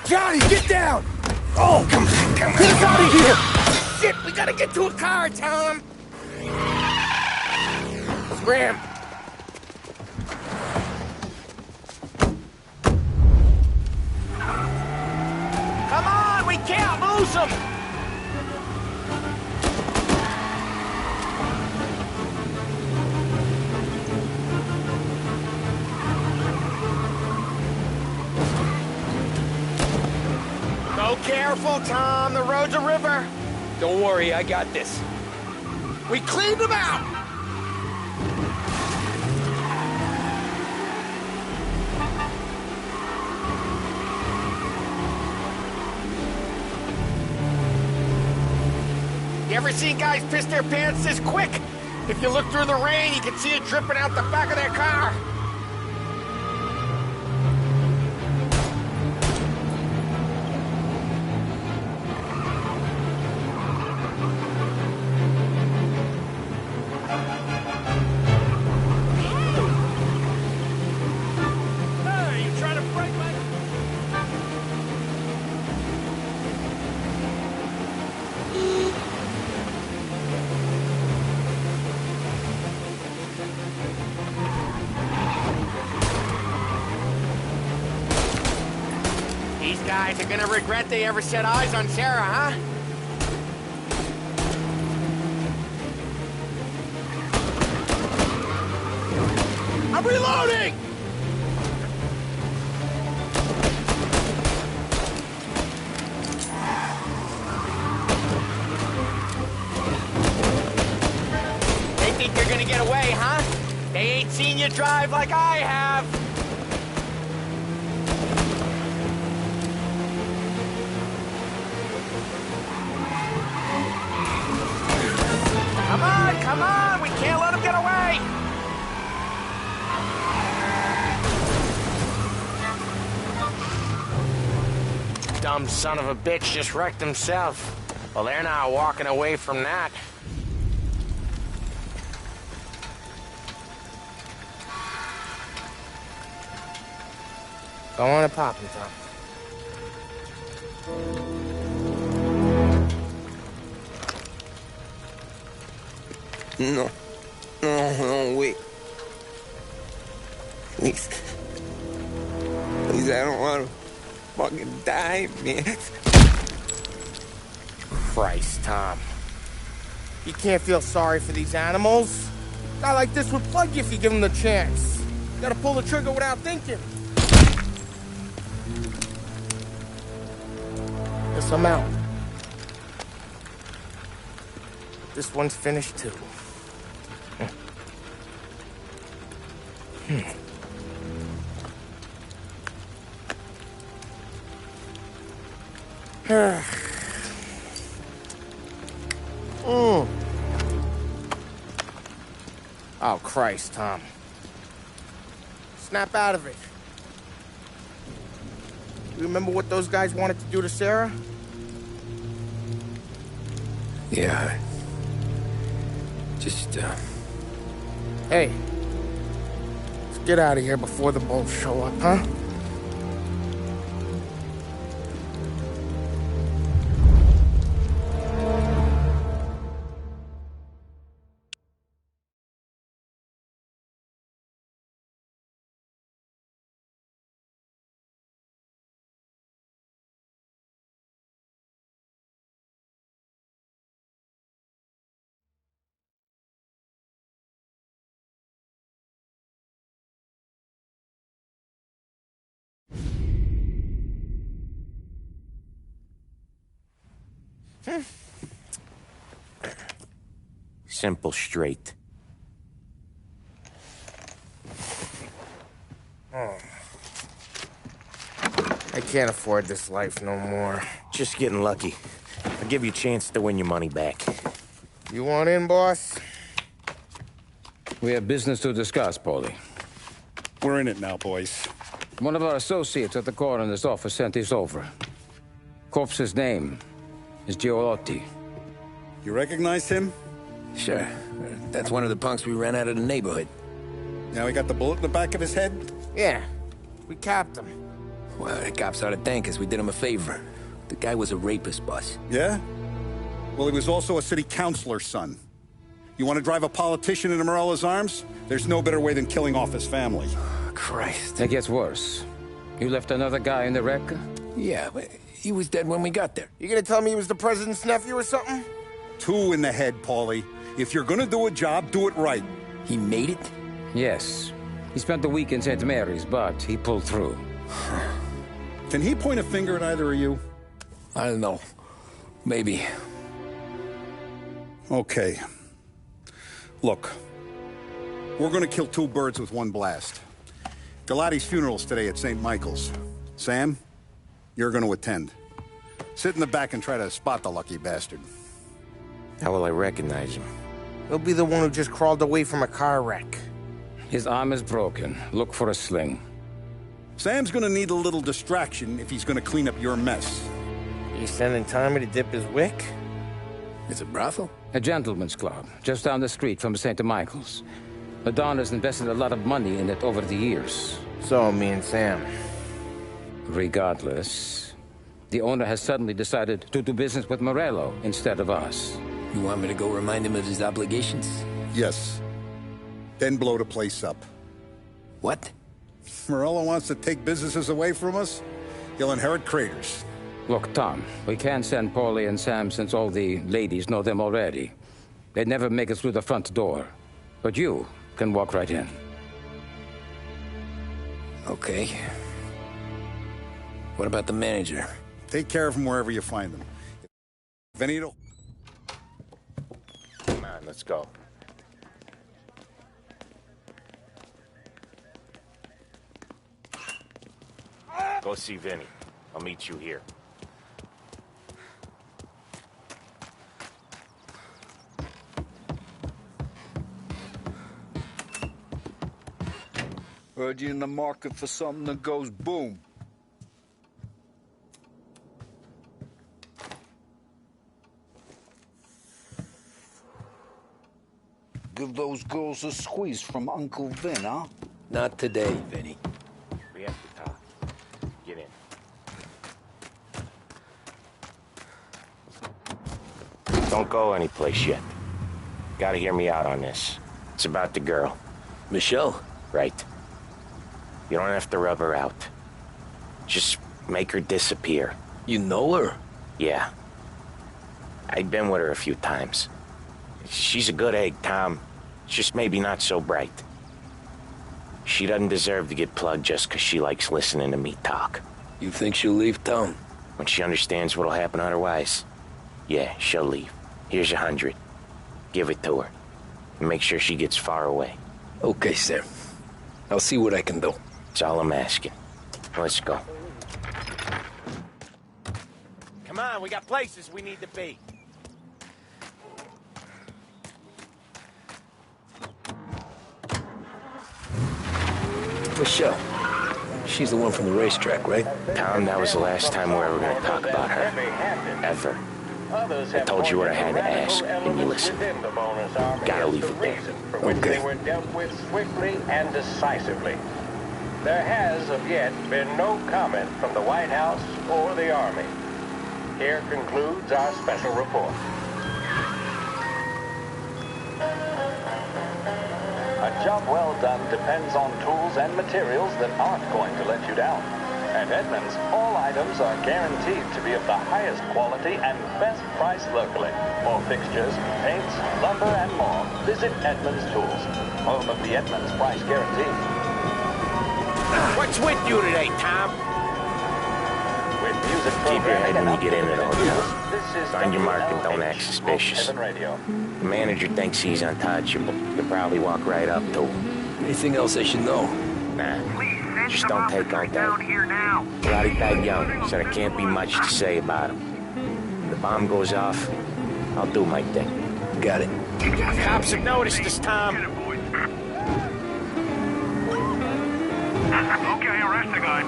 Johnny, get down! Oh, come on. Get us out of here! Shit, we gotta get to a car, Tom! Scram! Come on, we can't lose them! Go careful, Tom. The road's a river. Don't worry, I got this. We cleaned them out! You ever seen guys piss their pants this quick? If you look through the rain, you can see it dripping out the back of their car. Hey, you trying to break my... These guys are gonna regret they ever set eyes on Sarah, huh? I'm reloading! They think they're gonna get away, huh? They ain't seen you drive like I have. Come on! We can't let them get away! Dumb son of a bitch just wrecked himself. Well, they're not walking away from that. Go on and pop him, Tom. No, wait. Please. Please, I don't want to fucking die, man. Christ, Tom. You can't feel sorry for these animals. A guy like this would plug you if you give him the chance. Gotta pull the trigger without thinking. Guess I'm out. This one's finished too. Oh, Christ, Tom. Snap out of it. You remember what those guys wanted to do to Sarah? Yeah. Just, Hey. Let's get out of here before the bulls show up, huh? Simple, straight. I can't afford this life no more. Just getting lucky. I'll give you a chance to win your money back. You want in, boss? We have business to discuss, Paulie. We're in it now, boys. One of our associates at the coroner's office sent this over. Corpse's name is Giolotti. You recognize him? Sure. That's one of the punks we ran out of the neighborhood. Now he got the bullet in the back of his head? Yeah. We capped him. Well, the cops ought to thank us. We did him a favor. The guy was a rapist, boss. Yeah? Well, he was also a city councilor's son. You want to drive a politician into Morella's arms? There's no better way than killing off his family. Christ. It gets worse. You left another guy in the wreck? Yeah, but he was dead when we got there. You gonna tell me he was the president's nephew or something? 2 in the head, Paulie. If you're gonna do a job, do it right. He made it? Yes. He spent the week in St. Mary's, but he pulled through. Can he point a finger at either of you? I don't know. Maybe. Okay. Look. We're gonna kill 2 birds with 1 blast. Galati's funeral's today at St. Michael's. Sam, you're gonna attend. Sit in the back and try to spot the lucky bastard. How will I recognize him? He'll be the one who just crawled away from a car wreck. His arm is broken. Look for a sling. Sam's gonna need a little distraction if he's gonna clean up your mess. You sending Tommy to dip his wick? It's a brothel? A gentleman's club, just down the street from St. Michael's. The Don has invested a lot of money in it over the years. So, me and Sam. Regardless, the owner has suddenly decided to do business with Morello instead of us. You want me to go remind him of his obligations? Yes. Then blow the place up. What? Morello wants to take businesses away from us? He'll inherit craters. Look, Tom, we can't send Paulie and Sam since all the ladies know them already. They'd never make it through the front door. But you can walk right in. Okay. What about the manager? Take care of him wherever you find him. Venito. Come on, let's go. Go see Vinny. I'll meet you here. Heard you in the market for something that goes boom. Give those girls a squeeze from Uncle Vin, huh? Not today, Vinny. We have to talk. Get in. Don't go anyplace yet. Gotta hear me out on this. It's about the girl. Michelle? Right. You don't have to rub her out. Just make her disappear. You know her? Yeah. I've been with her a few times. She's a good egg, Tom. Just maybe not so bright. She doesn't deserve to get plugged just because she likes listening to me talk. You think she'll leave town? When she understands what'll happen otherwise, yeah, she'll leave. Here's 100. Give it to her. And make sure she gets far away. Okay, Sam. I'll see what I can do. That's all I'm asking. Let's go. Come on, we got places we need to be. Michelle. She's the one from the racetrack, right? Tom, that was the last time we were ever gonna talk about her. Ever. I told you what I had to ask, and you listened. Gotta leave it there. Okay. They were dealt with swiftly and decisively. There has, of yet, been no comment from the White House or the Army. Here concludes our special report. A job well done depends on tools and materials that aren't going to let you down. At Edmunds, all items are guaranteed to be of the highest quality and best price locally. For fixtures, paints, lumber, and more, visit Edmunds Tools, home of the Edmunds Price Guarantee. What's with you today, Tom? With music Keep your head when you get in at all times. This is Find your mark and don't act suspicious. Radio. The manager thinks he's untouchable. You'll probably walk right up to him. Anything else I should know? Nah. Just don't take on that. Roddy died young, so there can't be much to say about him. When the bomb goes off, I'll do my thing. Got it. Cops have noticed us, Tom. Okay, arrest the guy.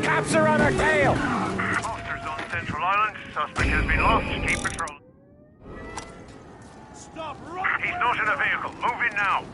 Cops are on our tail! Officers on Central Island. Suspect has been lost. Keep patrol. Stop right! He's not in a vehicle. Move in now.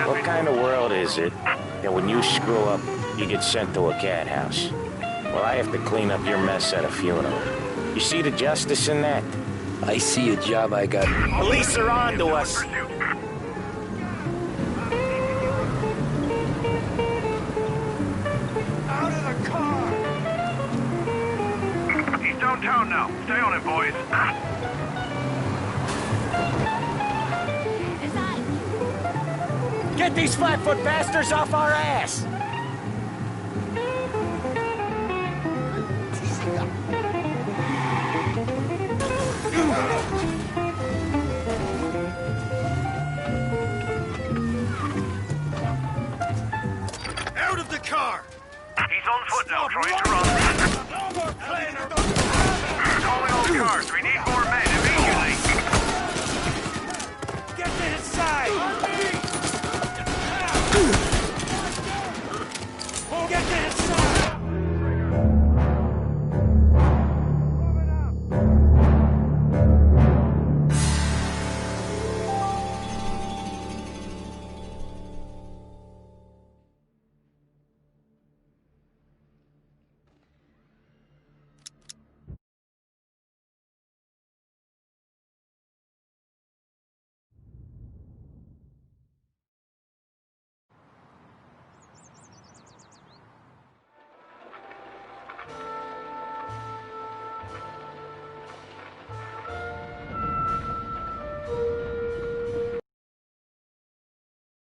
What kind of world is it that when you screw up, you get sent to a cat house? Well, I have to clean up your mess at a funeral. You see the justice in that? I see a job I got. Police are on to us. Out of the car! He's downtown now. Stay on it, boys. Get these flatfoot bastards off our ass!